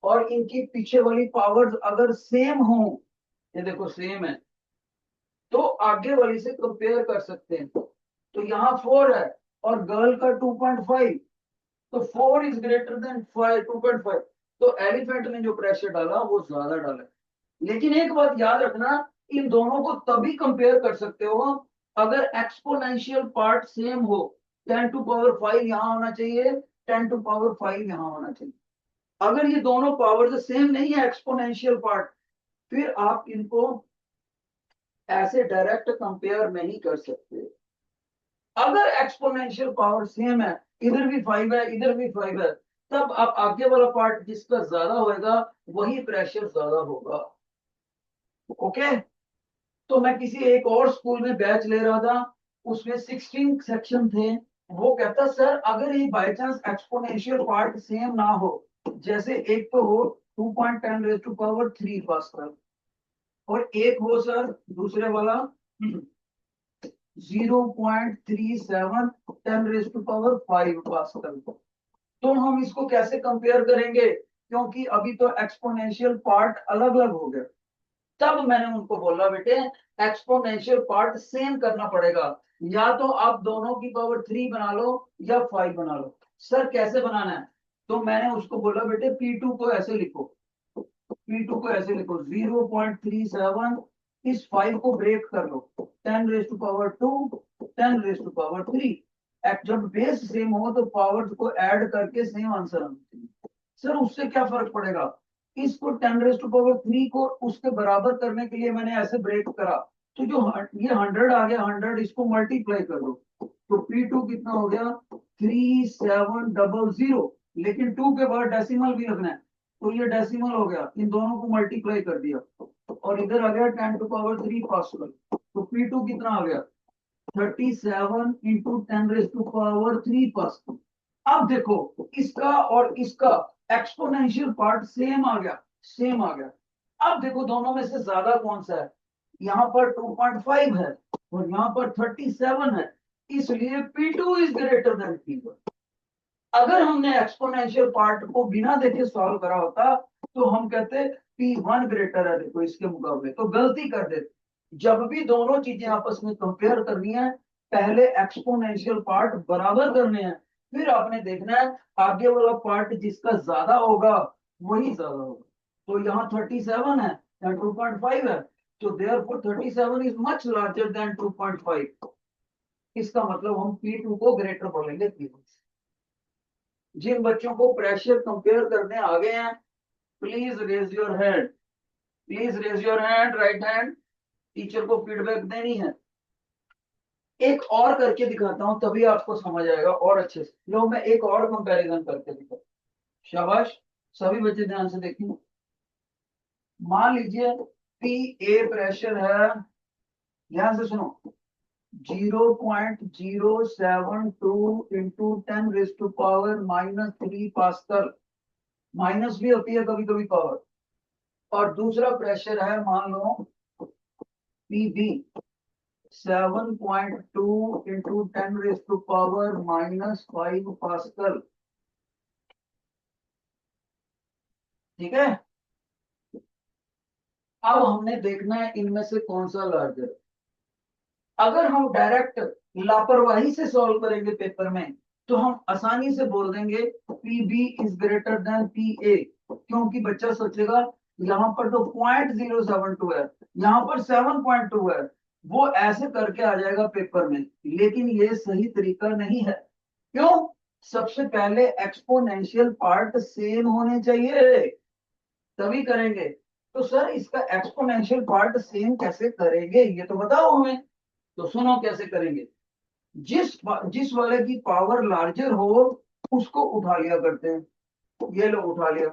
और इनकी पीछे वाली पावर्स अगर सेम हो ये देखो सेम है तो आगे वाली से कंपेयर कर सकते हैं। तो यहाँ 4 है और गर्ल का 2.5 तो 4 इज ग्रेटर देन 2.5 तो एलिफेंट ने जो प्रेशर डाला वो ज्यादा डाला। लेकिन एक बात याद रखना इन दोनों को तभी कंपेयर कर सकते हो अगर एक्सपोनेंशियल पार्ट सेम हो 10 टू पावर 5 यहाँ होना चाहिए 10 टू पावर 5 यहाँ होना चाहिए। अगर ये दोनों पावर सेम नहीं है एक्सपोनेंशियल पार्ट फिर आप इनको ऐसे डायरेक्ट कंपेयर नहीं कर सकते। अगर एक्सपोनेंशियल पावर सेम है इधर भी 5 है इधर भी 5 है तब आप आगे वाला पार्ट जिसका ज्यादा होगा वही प्रेशर ज्यादा होगा। ओके तो मैं किसी एक और स्कूल में बैच ले रहा था उसमें 16 सेक्शन थे वो कहता सर अगर ये by chance exponential part same ना हो जैसे एक तो हो 2.10 रेज़ टू पावर 3 पास्कल और एक हो सर दूसरे वाला 0.37 10 रेज़ टू पावर 5 पास्कल तो हम इसको कैसे कंपेयर करेंगे क्योंकि अभी तो एक्सपोनेंशियल पार्ट अलग अलग हो गया तब मैंने उनको बोला बेटे एक्सपोनेंशियल पार्ट सेम करना पड़ेगा, या तो आप दोनों की पावर 3 बना लो या 5 बना लो। सर कैसे बनाना है? तो मैंने उसको बोला बेटे P2 को ऐसे लिखो, P2 को ऐसे लिखो 0.37, इस 5 को ब्रेक कर लो, 10 raise to power 2, 10 raise to power 3। जब बेस सेम हो तो पावर्स को ऐड करके सेम आंसर आना चाहिए। सर उससे क्या फर्क पड़ेगा? इसको 10 रेज टू पावर 3 को उसके बराबर करने के लिए मैंने ऐसे ब्रेक करा, तो जो ये 100 आ गया, 100 इसको मल्टीप्लाई कर दो, तो P2 कितना हो गया 3700, लेकिन 2 के बाद डेसिमल भी रखना है, तो ये डेसिमल हो गया, इन दोनों को मल्टीप्लाई कर दिया, और इधर आ गया 10 टू पावर 3 पास्कल, तो P2 कितना आ गया 37 into 10 raise to power 3 pascal. अब देखो इसका और इसका एक्सपोनेंशियल पार्ट सेम आ गया, सेम आ गया। अब देखो दोनों में से ज्यादा कौन सा है? यहाँ पर 2.5 है और यहाँ पर 37 है, इसलिए P2 is greater than P1। अगर हमने एक्सपोनेंशियल पार्ट को बिना देखे सॉल्व करा होता तो हम कहते P1 ग्रेटर है देखो इसके मुकाबले, तो गलती कर देते। जब भी दोनों चीजें आपस में कंपेयर करनी है, पहले एक्सपोनेंशियल पार्ट बराबर करने हैं, फिर आपने देखना है आगे वाला पार्ट जिसका ज्यादा होगा वही ज्यादा होगा। तो यहाँ 37 है, यहाँ 2.5 है, तो therefore 37 is much larger than 2.5। इसका मतलब हम P2 को ग्रेटर बोलेंगे P1। जिन बच्चों को प्रेशर कंपेयर करने आ गए हैं, please raise your hand, please raise your hand, right hand. Teacher को फीडबैक देनी है। एक और करके दिखाता हूं तभी आपको समझ आएगा और अच्छे से। लो मैं एक और कंपैरिजन करके दिखाता। शाबाश, सभी बच्चे ध्यान से देखें। मान लीजिए PA प्रेशर है, ध्यान से सुनो, 0.072 into 10 raise to power -3 pascal, minus भी होती है कभी कभी पावर। और दूसरा प्रेशर है मान लो PB 7.2 into 10 raise to power -5 pascal, ठीक है। अब हमने देखना है इनमें से कौन सा लार्जर। अगर हम डायरेक्ट लापरवाही से सॉल्व करेंगे पेपर में तो हम आसानी से बोल देंगे PB is greater than PA, क्योंकि बच्चा सोचेगा यहाँ पर तो 0.072 है, यहाँ पर 7.2 है, वो ऐसे करके आ जाएगा पेपर में। लेकिन ये सही तरीका नहीं है। क्यों? सबसे पहले एक्सपोनेंशियल पार्ट सेम होने चाहिए, तभी करेंगे। तो सर इसका एक्सपोनेंशियल पार्ट सेम कैसे करेंगे ये तो बताओ हमें। तो सुनो कैसे करेंगे। जिस वाले की पावर लार्जर हो उसको उठा लिया करते हैं, ये लो उठा लिया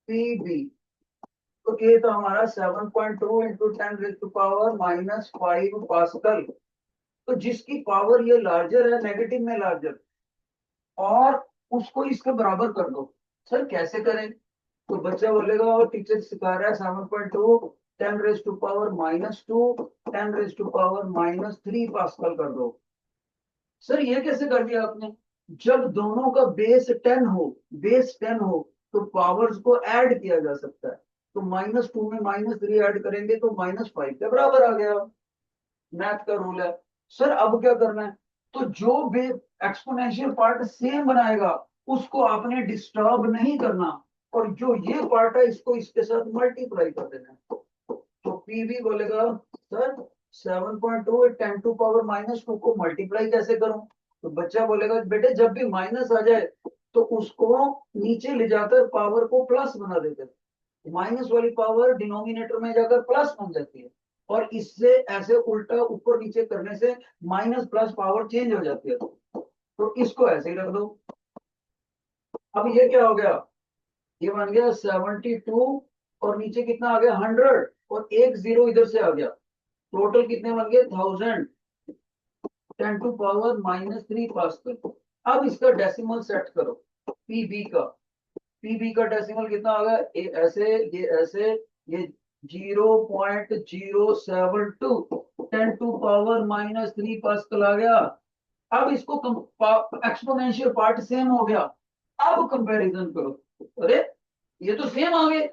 PB, तो ये तो हमारा 7.2 into 10 raise to power -5 pascal. तो जिसकी पावर ये लार्जर है, नेगेटिव में लार्जर, और उसको इसके बराबर कर दो। सर कैसे करें? तो बच्चा बोलेगा और टीचर सिखा रहा है 7.2 10 raise to power -2 10 raise to power -3 pascal कर दो। सर ये कैसे कर दिया आपने? जब दोनों का बेस 10 हो, बेस 10 हो तो पावर्स को ऐड किया जा सकता है। तो -2 में -3 ऐड करेंगे तो -5 के बराबर आ गया। मैथ का रूल है। सर अब क्या करना है? तो जो बे एक्सपोनेंशियल पार्ट सेम बनाएगा उसको आपने डिस्टर्ब नहीं करना, और जो ये पार्ट है इसको इसके साथ मल्टीप्लाई कर देना। तो PB बोलेगा सर 7.2 10 टू पावर -2 को मल्टीप्लाई कैसे करूं? तो बच्चा बोलेगा बेटे जब भी माइनस आ जाए तो उसको नीचे ले जाकर पावर को प्लस बना देते, माइनस वाली पावर डिनोमिनेटर में जाकर प्लस बन जाती है, और इससे ऐसे उल्टा ऊपर नीचे करने से माइनस प्लस पावर चेंज हो जाती है। तो इसको ऐसे ही रख दो। अब ये क्या हो गया? ये बन गया 72 और नीचे कितना आ गया 100, और एक जीरो इधर से आ गया, टोटल कितने बन गए 1000 10 टू पावर -3 पास्कल। अब इसका डेसिमल सेट करो PB का। PB का डेसिमल कितना आ गया? ये ऐसे ये 0.072 10 टू पावर -3 पास्कल आ गया। अब इसको एक्सपोनेंशियल पार्ट सेम हो गया। अब कंपैरिजन करो, अरे ये तो सेम आ गए,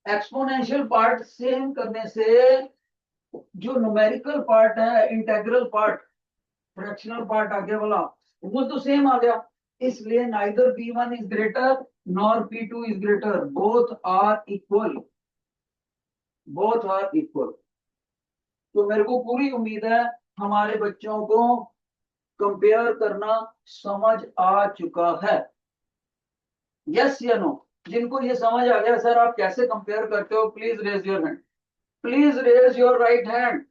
एक्सपोनेंशियल पार्ट सेम करने से जो न्यूमेरिकल पार्ट है, इंटेग्रल पार्ट, फ्रैक्शनल पार्ट आगे वाला, वो तो सेम आ गया। इसलिए neither P1 is greater nor P2 is greater, both are equal, both are equal. तो मेरे को पूरी उम्मीद है हमारे बच्चों को कंपेयर करना समझ आ चुका है। यस या नो? जिनको ये समझ आ गया सर आप कैसे कंपेयर करते हो, please raise your hand, please raise your right hand.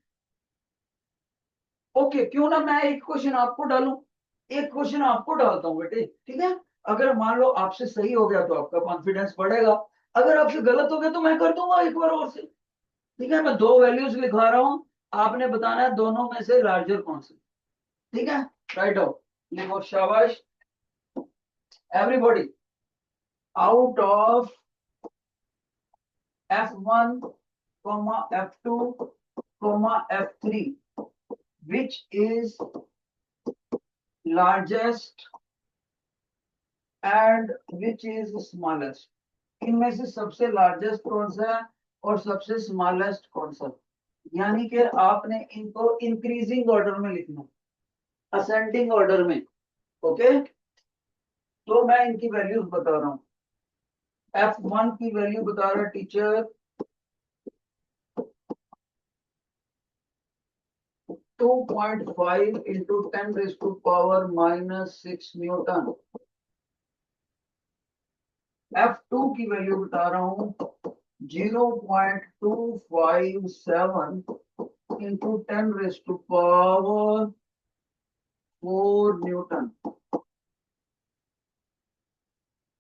Okay, क्यों ना मैं एक क्वेश्चन आपको डालूं, एक क्वेश्चन आपको डालता हूं बेटे, ठीक है? अगर मान लो आपसे सही हो गया तो आपका कॉन्फिडेंस बढ़ेगा, अगर आपसे गलत हो गया तो मैं कर दूंगा एक बार और से। ठीक है, मैं दो वैल्यूज लिखा रहा हूं, आपने बताना है दोनों में से लार्जर कौन सी। ठीक है, राइट आउट लिखो, शाबाश everybody. Out of F1, F2, F3, which is largest and which is smallest? इनमें से सबसे लार्जेस्ट कौन सा है और सबसे स्मॉलेस्ट कौन सा? यानी कि आपने इनको इंक्रीजिंग ऑर्डर में लिखना, असेंडिंग ऑर्डर में। ओके, तो मैं इनकी वैल्यूज बता रहा हूं। F1 की वैल्यू बता रहा है teacher 2.5 into 10 raised to power minus 6 Newton. F2 की वैल्यू बता रहा हूं 0.257 into 10 raised to power 4 Newton.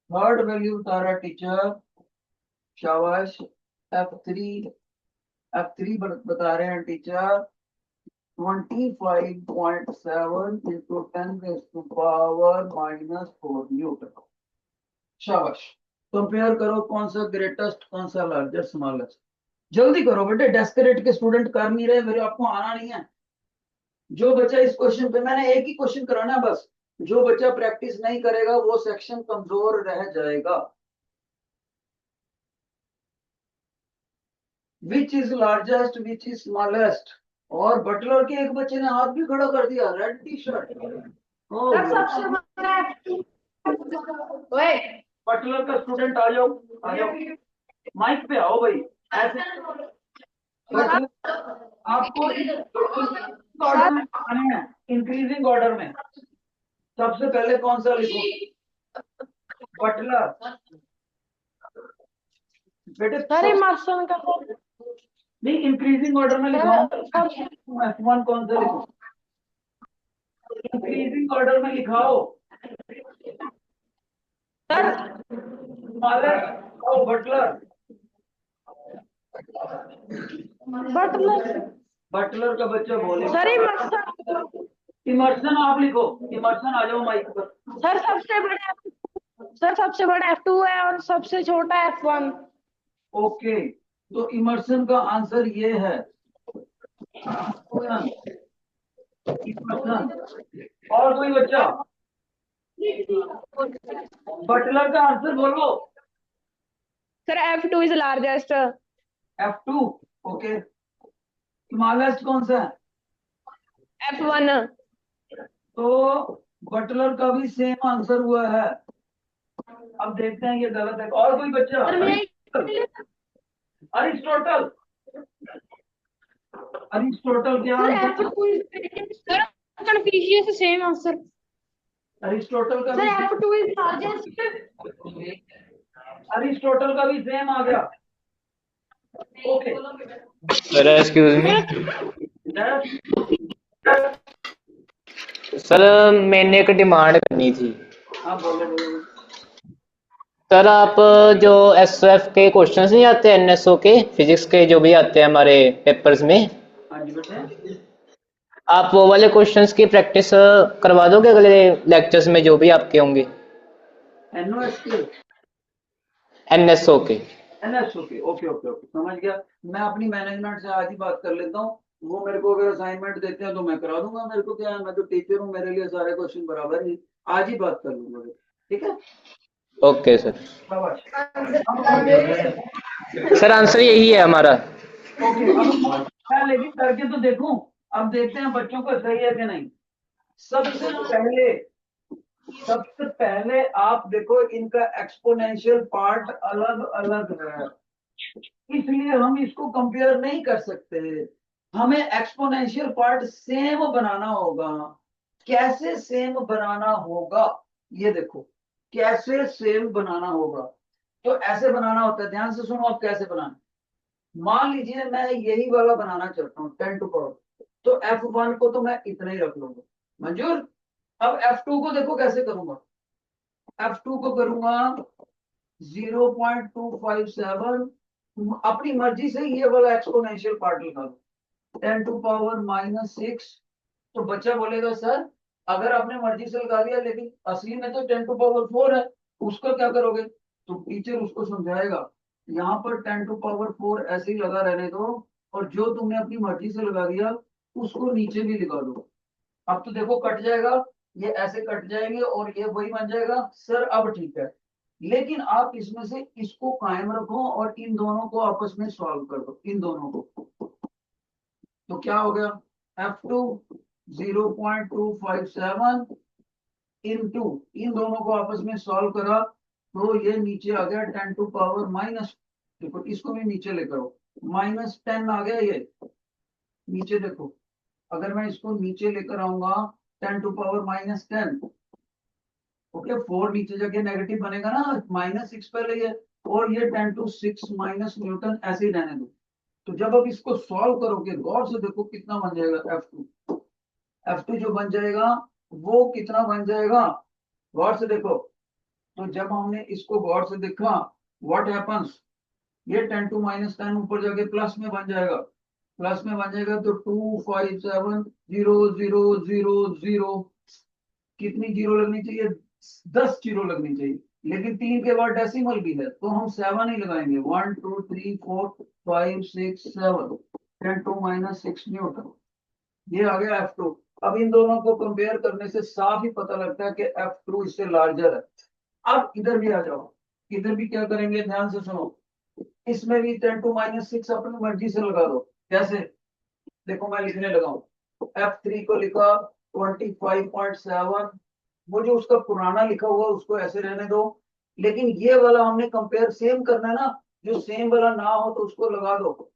Third value बता रहा टीचर, शाबाश, F3 बता रहे हैं teacher 25.7 into 10 raised to power minus 4 Newton. शाबाश, कंपेयर करो कौन सा ग्रेटेस्ट, कौन सा लार्जेस्ट, स्मॉलेस्ट। जल्दी करो बेटे, डेस्करेट के स्टूडेंट कर नहीं रहे, मेरे आपको आना नहीं है। जो बच्चा इस क्वेश्चन पे, मैंने एक ही क्वेश्चन कराना है बस, जो बच्चा प्रैक्टिस नहीं करेगा वो सेक्शन कमजोर रह जाएगा। Which is largest, which is smallest? और बटलर के एक बच्चे ने हाथ भी खड़ा कर दिया, रेड टी शर्ट। बटलर का स्टूडेंट आ जाओ, आ जाओ, माइक पे आओ भाई। ऐसे बटलर आपको ऑर्डर में आने हैं, इंक्रीजिंग ऑर्डर में। सबसे पहले कौन सा लिखो? बटलर। बेटे नहीं, इंक्रीजिंग ऑर्डर में लिखाऊं। F1 कौन सा लिखो? इंक्रीजिंग ऑर्डर में लिखाओ। बटलर, बटलर का बच्चा बोले इमर्सन आप लिखो, इमर्सन आ जाओ माइक पर। सर सबसे बड़ा F2 है और सबसे छोटा F1। ओके, तो इमर्सन का आंसर ये है। इमर्सन। और कोई बच्चा? बटलर का आंसर बोलो। Sir F2 is largest. F2, okay. Smallest कौन सा है? F1। तो बटलर का भी सेम आंसर हुआ है। अब देखते हैं ये गलत है। और कोई बच्चा? अरिस्टोटल, अरिस्टोटल क्या answer? Confucius same answer. Aristotle का भी, F2 इज लार्जेस्ट। अरिस्टोटल का भी सेम आ गया। Okay, sir excuse me sir, मैंने एक डिमांड करनी थी। हाँ बोलो बोलो। सर आप जो एसओएफ के क्वेश्चंस नहीं आते, एनएसओ के फिजिक्स के जो भी आते हैं हमारे पेपर्स में, हाँ जी बेटे। आप वो वाले क्वेश्चंस की प्रैक्टिस करवा दोगे अगले लेक्चर्स में जो भी आपके होंगे? एनओएस के, एनएसओ के। एनएसओ के, ओके ओके ओके, समझ गया। मैं अपनी मैनेजमेंट से आज ही बात कर लेता हूँ, वो मेरे को अगर असाइनमेंट देते हैं तो मैं करा दूंगा। मेरे को क्या है, मैं तो टीचर हूँ, मेरे लिए सारे क्वेश्चन बराबर ही। आज ही बात कर लूंगा, ठीक है? Okay sir. शाबाश। सर आंसर यही है हमारा। ओके, अब मैं लेकिन करके तो देखूं। अब देखते हैं बच्चों को सही है कि नहीं। सबसे पहले आप देखो, इनका एक्सपोनेंशियल पार्ट अलग अलग है, इसलिए हम इसको कंपेयर नहीं कर सकते। हमें एक्सपोनेंशियल पार्ट सेम बनाना होगा। कैसे सेम बनाना होगा, ये देखो कैसे सेम बनाना होगा। तो ऐसे बनाना होता है, ध्यान से सुनो अब कैसे बनाना। मान लीजिए मैं यही वाला बनाना चाहता हूँ 10 टू पावर, तो F1 को तो मैं इतना ही रख लूंगा, मंजूर। अब F2 को देखो कैसे करूंगा। F2 को करूंगा 0.257, अपनी मर्जी से ये वाला एक्सपोनेंशियल पार्ट लगा दो 10 टू पावर -6। तो बच्चा बोलेगा सर अगर आपने मर्जी से लगा दिया लेकिन असली में तो 10 टू पावर 4 है, उसका क्या करोगे। तो टीचर उसको समझाएगा यहाँ पर 10 टू पावर 4 ऐसे ही लगा रहने दो, और जो तुमने अपनी मर्जी से लगा दिया उसको नीचे भी लगा दो। अब तो देखो कट जाएगा, ये ऐसे कट जाएंगे और ये वही बन जाएगा। सर अब ठीक है, लेकिन आप इसमें से इसको कायम रखो और इन दोनों को आपस में सॉल्व कर दो, इन दोनों को। तो क्या हो गया, F2 0.257 इंटू, इन दोनों को आपस में सॉल्व करा तो ये नीचे आ गया 10 टू पावर माइनस, देखो इसको भी नीचे लेकर आओ, -10 आ गया ये नीचे। देखो अगर मैं इसको नीचे लेकर आऊंगा 10 टू पावर -10, ओके 4 नीचे जाके नेगेटिव बनेगा ना, -6 पहले ये, और ये 10 टू 6 माइनस न्यूटन ऐसे ही रहने दो। तो जब अब इसको सॉल्व करोगे गौर से देखो कितना बन जाएगा F2 जो बन जाएगा वो कितना बन जाएगा, गौर से देखो। तो जब हमने इसको गौर से देखा व्हाट हैपन्स, ये 10 टू -10 ऊपर जाके प्लस में बन जाएगा, प्लस में बन जाएगा तो 257 0 0 0 0, कितनी जीरो लगनी चाहिए, 10 जीरो लगनी चाहिए। लेकिन 3 के बाद डेसिमल भी है तो हम 7 ही लगाएंगे, 1 2 3 4 5 6 7, 10 टू -6 न्यूटन। ये आ गया F2। अब इन दोनों को कंपेयर करने से साफ ही पता लगता है कि F2 इससे लार्जर है। अब इधर भी आ जाओ, इधर भी क्या करेंगे, ध्यान से सुनो। इसमें भी 10 टू -6 अपनी मर्जी से लगा दो। कैसे, देखो मैं लिखने लगा हूं। F3 को लिखा 25.7, वो जो उसका पुराना लिखा हुआ उसको ऐसे रहने दो, लेकिन ये वाला हमने कंपेयर सेम करना है ना, जो सेम वाला ना हो तो उसको लगा दो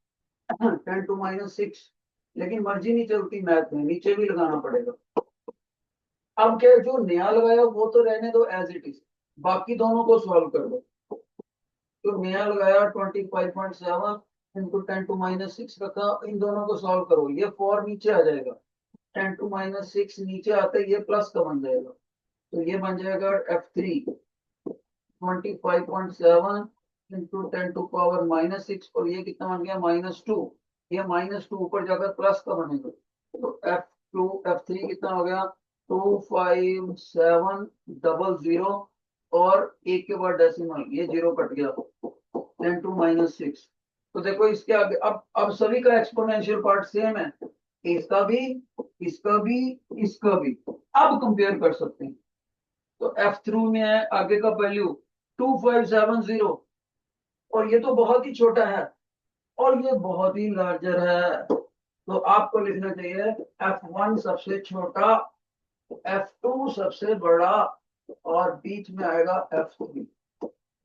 10 टू -6, लेकिन मर्जी नहीं चलती मैथ में, नीचे भी लगाना पड़ेगा। अब क्या, जो नया लगाया वो तो रहने दो एज इट इज, बाकी दोनों को सॉल्व कर दो। तो नया लगाया 25.7 इंटू 10 टू -6 रखा, इन दोनों को सॉल्व करो, ये 4 नीचे आ जाएगा, 10 टू -6 नीचे आते ये प्लस का बन जाएगा, तो ये बन जाएगा F3 25.7 इंटू 10 टू पावर -6, और ये कितना बन गया -2, ये -2 ऊपर जाकर प्लस का बनेगा। तो F3 कितना हो गया 25700, और एक के बाद डेसिमल, ये जीरो कट गया 10 टू -6। तो देखो इसके आगे अब सभी का एक्सपोनेंशियल पार्ट सेम है, इसका भी, इसका भी, इसका भी। अब कंपेयर कर सकते हैं। तो F3 में है आगे का वैल्यू 2570, और ये तो बहुत ही छोटा है और ये बहुत ही लार्जर है, तो आपको लिखना चाहिए F1 सबसे छोटा, F2 सबसे बड़ा, और बीच में आएगा F3।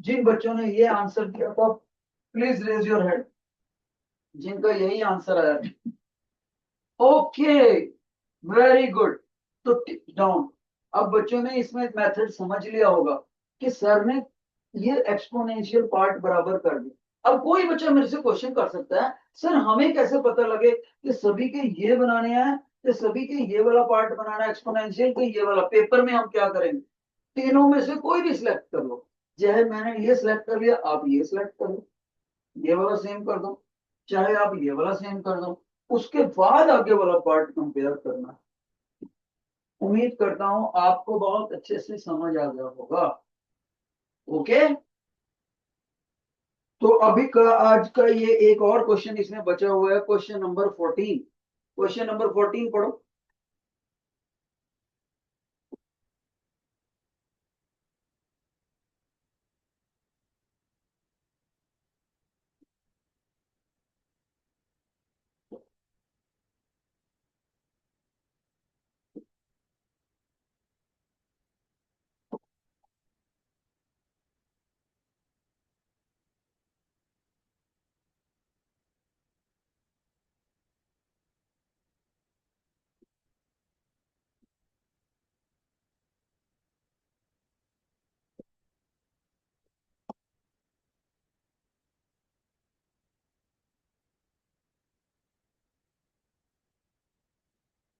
जिन बच्चों ने ये आंसर किया था प्लीज रेज योर हेड, जिनका यही आंसर आया। Okay very good. तो डाउन। अब बच्चों ने इसमें मेथड समझ लिया होगा कि सर ने ये एक्सपोनेंशियल पार्ट बराबर कर दिया। अब कोई बच्चा मेरे से क्वेश्चन कर सकता है सर हमें कैसे पता लगे कि सभी के ये बनाने हैं, कि सभी के ये वाला पार्ट बनाना है एक्सपोनेंशियल, कि ये वाला। पेपर में हम क्या करेंगे, तीनों में से कोई भी सिलेक्ट कर लो, चाहे मैंने ये सिलेक्ट कर लिया आप ये सिलेक्ट कर लो, ये वाला सेम कर दो, चाहे आप ये वाला सेम कर दो, उसके बाद आगे वाला पार्ट कंपेयर करना। उम्मीद करता हूं आपको बहुत अच्छे से समझ आ गया होगा। ओके, तो अभी का आज का ये एक और क्वेश्चन इसमें बचा हुआ है, क्वेश्चन नंबर 14। क्वेश्चन नंबर 14 पढ़ो।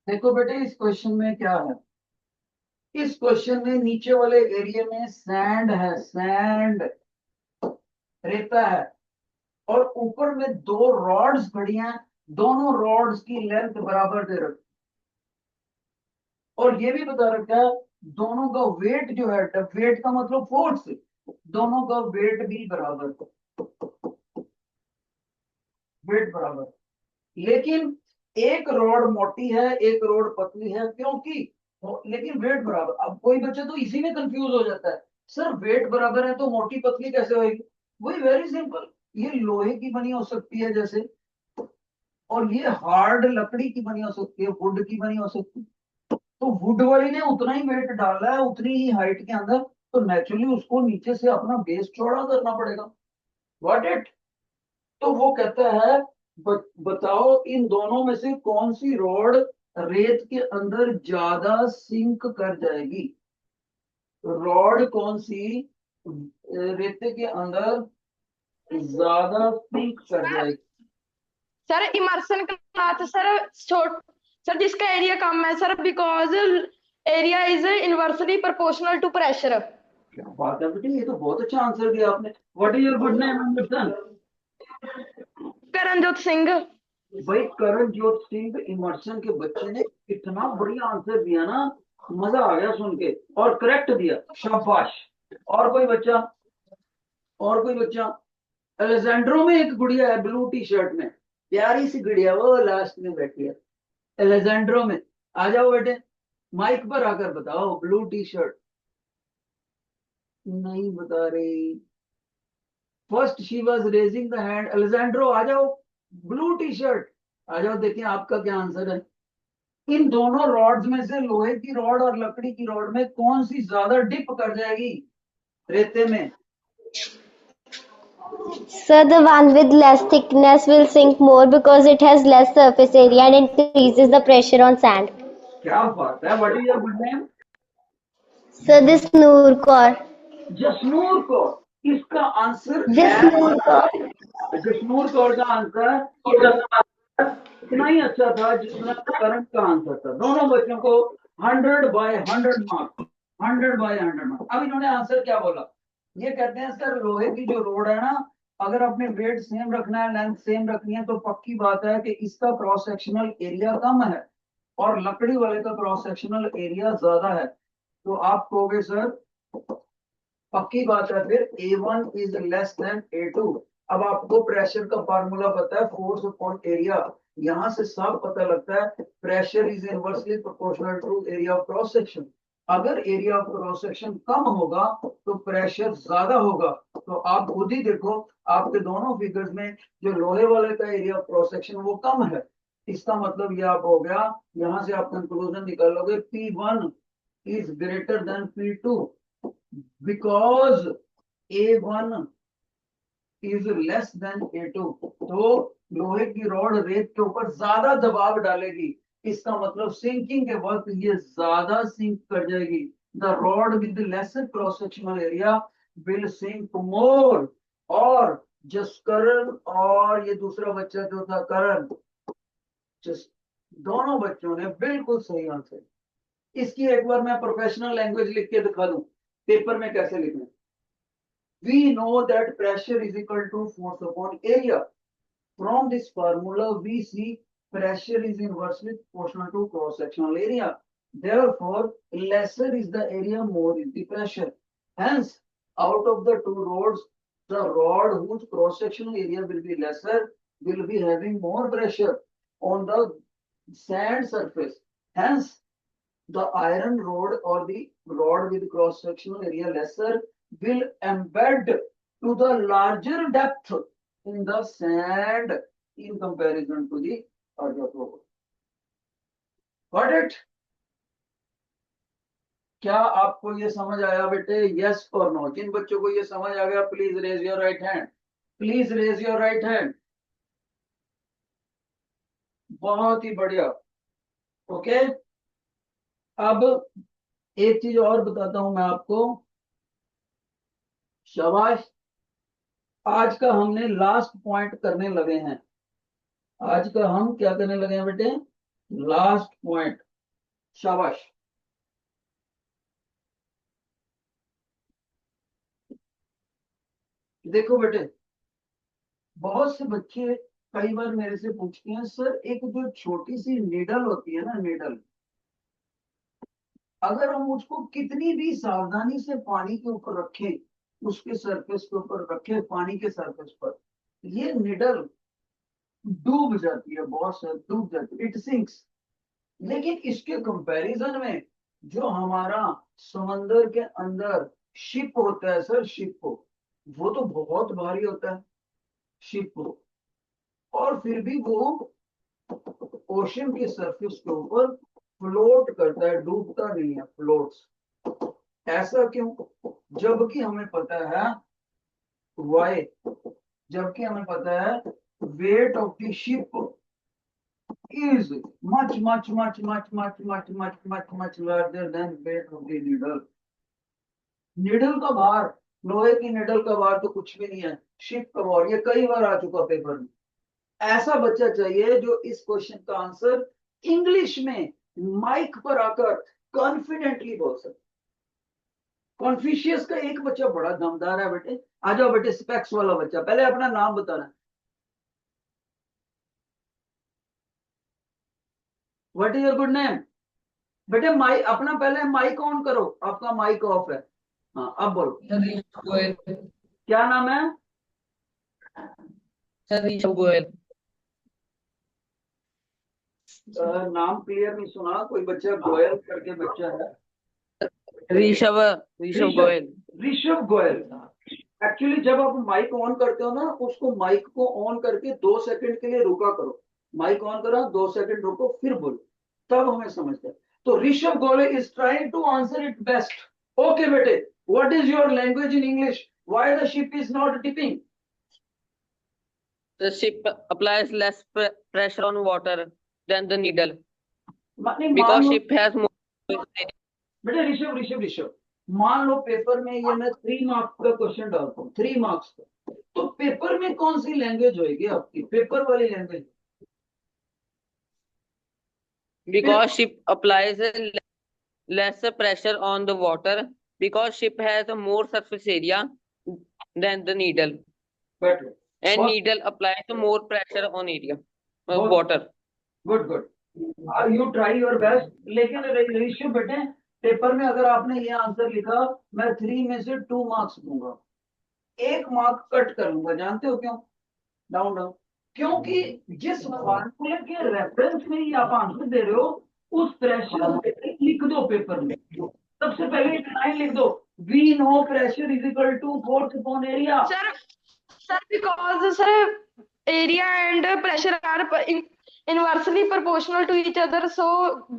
देखो बेटे इस क्वेश्चन में क्या है, इस क्वेश्चन में नीचे वाले एरिया में सैंड है, सैंड रेता है, और ऊपर में दो रॉड्स खड़ी हैं, दोनों रॉड्स की लेंथ बराबर दे रखी, और ये भी बता रखा है दोनों का वेट जो है, वेट का मतलब फोर्स, दोनों का वेट भी बराबर, वेट बराबर। लेकिन एक रॉड मोटी है, एक रॉड पतली है, क्योंकि लेकिन वेट बराबर। अब कोई बच्चा तो इसी में कंफ्यूज हो जाता है, सर वेट बराबर है तो मोटी पतली कैसे होगी? वही वेरी सिंपल, ये लोहे की बनी हो सकती है जैसे, और ये हार्ड लकड़ी की बनी हो सकती है, वुड की बनी हो सकती है। तो वुड वाली ने उतना ही वेट डाला है उतनी ही हाइट के अंदर, तो नेचुरली उसको नीचे से अपना बेस चौड़ा करना पड़ेगा। What it? तो वो कहता है बताओ इन दोनों में से कौन सी रॉड रेत के अंदर ज्यादा सिंक कर जाएगी? रॉड कौन सी रेते के अंदर ज्यादा सिंक कर जाएगी? सर इमर्शन क्लॉथ सर छोट सर जिसका एरिया कम है sir, because area is inversely proportional to pressure. क्या बात है बेटी, ये तो बहुत अच्छा आंसर दिया आपने। What is your good name Anderson? Karanjot Singh. भाई करणजोत सिंह इमर्शन के बच्चे ने इतना बढ़िया आंसर दिया ना, मजा आ गया सुन के, और करेक्ट दिया, शाबाश। और कोई बच्चा, और कोई बच्चा? अलेजेंड्रो में एक गुड़िया है ब्लू टी शर्ट में, प्यारी सी गुड़िया, वो लास्ट में बैठी है अलेजेंड्रो में। आ जाओ बेटे, माइक पर आकर बताओ, ब्लू टी शर्ट। नहीं बता रही। First she was raising the hand, Alejandro आ जाओ, ब्लू टी शर्ट आ जाओ, देखिए आपका क्या आंसर है। इन दोनों रॉड्स में से लोहे की रॉड और लकड़ी की रॉड में कौन सी ज्यादा डिप कर जाएगी रेते में? So the one with less thickness will sink more because it has less surface area and increases the pressure on sand. क्या बात है, what is your good name? So this Noorkor. Jasnoor Kaur, इसका आंसर This है। Noorkor. Jasnoor Kaur का answer इतना ही अच्छा था जितना करंट का आंसर था। दोनों बच्चों को 100/100 मार्क्स, 100/100 मार्क्स। अब इन्होंने आंसर क्या बोला? ये कहते हैं सर लोहे की जो रोड है ना, अगर अपने वेट सेम रखना है, लेंथ सेम रखनी है, तो पक्की बात है कि इसका क्रॉस सेक्शनल एरिया कम है और लकड़ी वाले का क्रॉस सेक्शनल एरिया ज्यादा है। तो आप कहोगे सर पक्की बात है फिर A1 is less than A2। अब आपको प्रेशर का फार्मूला पता है, फोर्स अपॉन एरिया, यहां से सब पता लगता है pressure is inversely proportional to area of cross section. अगर एरिया ऑफ क्रॉस सेक्शन कम होगा तो प्रेशर ज्यादा होगा। तो आप खुद ही देखो आपके दोनों फिगर्स में जो लोहे वाले का एरिया ऑफ क्रॉस सेक्शन वो कम है, इसका मतलब ये आप हो गया, यहां से आप कंक्लूजन निकालोगे P1 is greater than P2 because A1 is less than A2। तो लोहे की रॉड रेत के ऊपर ज्यादा दबाव डालेगी, इसका मतलब सिंकिंग के वक्त ये ज्यादा सिंक कर जाएगी। The rod with lesser cross sectional area will sink more. और जसकरण और ये दूसरा बच्चा जो था करण, जस दोनों बच्चों ने बिल्कुल सही आंसर। इसकी एक बार मैं प्रोफेशनल लैंग्वेज लिख के दिखा दूं, पेपर में कैसे लिखना। We know that pressure is equal to force upon area. From this formula, we see pressure is inversely proportional to cross-sectional area. Therefore, lesser is the area, more is the pressure. Hence, out of the two rods, the rod whose cross-sectional area will be lesser will be having more pressure on the sand surface. Hence, the iron rod or the rod with cross-sectional area lesser will embed to the larger depth in the sand in comparison to the other rod. Got it? क्या आपको ये समझ आया बेटे? Yes और no? जिन बच्चों को ये समझ आ गया please raise your right hand, please raise your right hand. बहुत ही बढ़िया। ओके, अब एक चीज और बताता हूं मैं आपको। शाबाश, आज का हमने लास्ट पॉइंट करने लगे हैं। आज का हम क्या करने लगे हैं बेटे? लास्ट पॉइंट, शाबाश। देखो बेटे, बहुत से बच्चे कई बार मेरे से पूछते हैं, सर एक जो छोटी सी नीडल होती है ना, नीडल, अगर हम उसको कितनी भी सावधानी से पानी के ऊपर रखें, उसके सरफेस के ऊपर रखें, पानी के सरफेस पर, ये निडल डूब जाती है, बहुत सारी डूब जाती है, इट सिंक्स। लेकिन इसके कंपैरिजन में जो हमारा समंदर के अंदर शिप होता है सर, शिप को, वो तो बहुत भारी होता है शिप को, और फिर भी वो ओशन के सरफेस के ऊपर फ्लोट करता है, डूबता नहीं है, फ्लोट्स। ऐसा क्यों? जबकि हमें पता है वाई, जबकि हमें पता है weight of the ship is much larger than weight of the needle. Needle का भार, लोहे की निडल का भार तो कुछ भी नहीं है, शिप का भार। ये कई बार आ चुका पेपर में। ऐसा बच्चा चाहिए जो इस क्वेश्चन का आंसर इंग्लिश में माइक पर आकर कॉन्फिडेंटली बोल सके। कॉन्फ्यूशियस का एक बच्चा बड़ा दमदार है बेटे, आ जाओ बेटे, स्पेक्स वाला बच्चा, पहले अपना नाम बताना। What is your good name? बेटे माइक अपना पहले माइक ऑन करो, आपका माइक ऑफ है। हाँ अब बोलो, क्या नाम है? सर ऋषभ गोयल। नाम क्लियर नहीं सुना, कोई बच्चा गोयल करके बच्चा है। ऋषभ ऋषभ गोयल। ऋषभ गोयल। एक्चुअली जब आप माइक ऑन करते हो ना, उसको माइक को ऑन करके 2 सेकंड के लिए रुका करो। माइक ऑन करो, 2 सेकंड रुको, फिर बोलो, तब हमें समझते हैं। तो Rishabh Goyal is trying to answer it best. Okay बेटे, what is your language in English? Why the ship is not tipping? The ship applies less pressure on water than the needle because ship has more. बेटे ऋषभ, मान लो paper में ये मैं 3 marks का question डालता हूँ, 3 marks का, तो पेपर में कौन सी लैंग्वेज होगी आपकी, पेपर वाली language? Because ship applies less pressure on the water because ship has a more surface area than the needle better, and needle applies more pressure on area of water. Good, you try your best. लेकिन ऋषभ बेटे, paper में अगर आपने ये answer लिखा, मैं 3 में से 2 मार्क्स दूंगा, 1 मार्क कट करूंगा। जानते हो क्यों? डाउन, क्योंकि जिस फार्मूले के रेफरेंस में ही आप आंसर दे रहे हो, उस प्रेशर लिख दो पेपर में। सबसे पहले एक लाइन लिख दो, we know pressure is equal to force upon area. Sir, because sir, area and pressure are inversely proportional to each other, so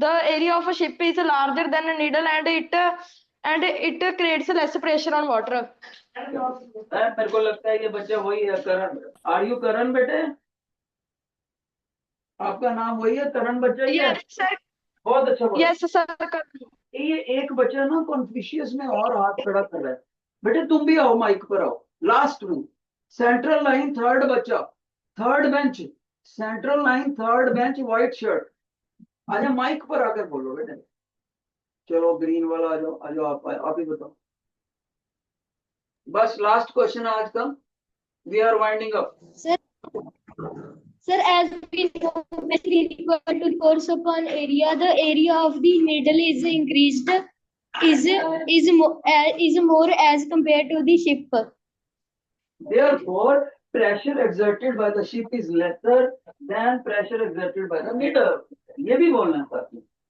the area of a ship is larger than a needle, and it creates less pressure on water. मेरे को लगता है ये बच्चा वही है, करण। Are you करण बेटे? आपका नाम वही है, करण बच्चा ही है? Yes, sir. बहुत अच्छा बोला। Yes, sir. ये एक बच्चा ना कॉन्फ्यूशियस में और हाथ खड़ा कर रहा है। बेटे तुम भी आओ, माइक पर आओ, लास्ट में सेंट्रल लाइन, थर्ड बच्चा, third bench, central line, third bench, white shirt, आजा माइक पर आकर बोलो बेटे। चलो ग्रीन वाला आ जाओ, आप ही बताओ। बस लास्ट क्वेश्चन आज का, we are winding up. Sir, as we know, pressure is equal to force upon area. The area of the needle is increased, is more as compared to the ship. Therefore, pressure exerted by the ship is lesser than pressure exerted by the needle. ये भी बोलना था।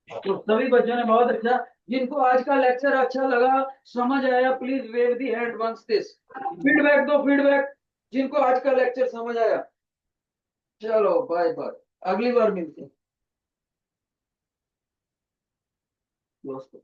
तो सभी बच्चों ने बहुत अच्छा, जिनको आज का लेक्चर अच्छा लगा, समझ आया, please wave the hand once this. Feedback दो, फीडबैक, जिनको आज का लेक्चर समझ आया। चलो बाय बाय, अगली बार मिलते हैं दोस्तों।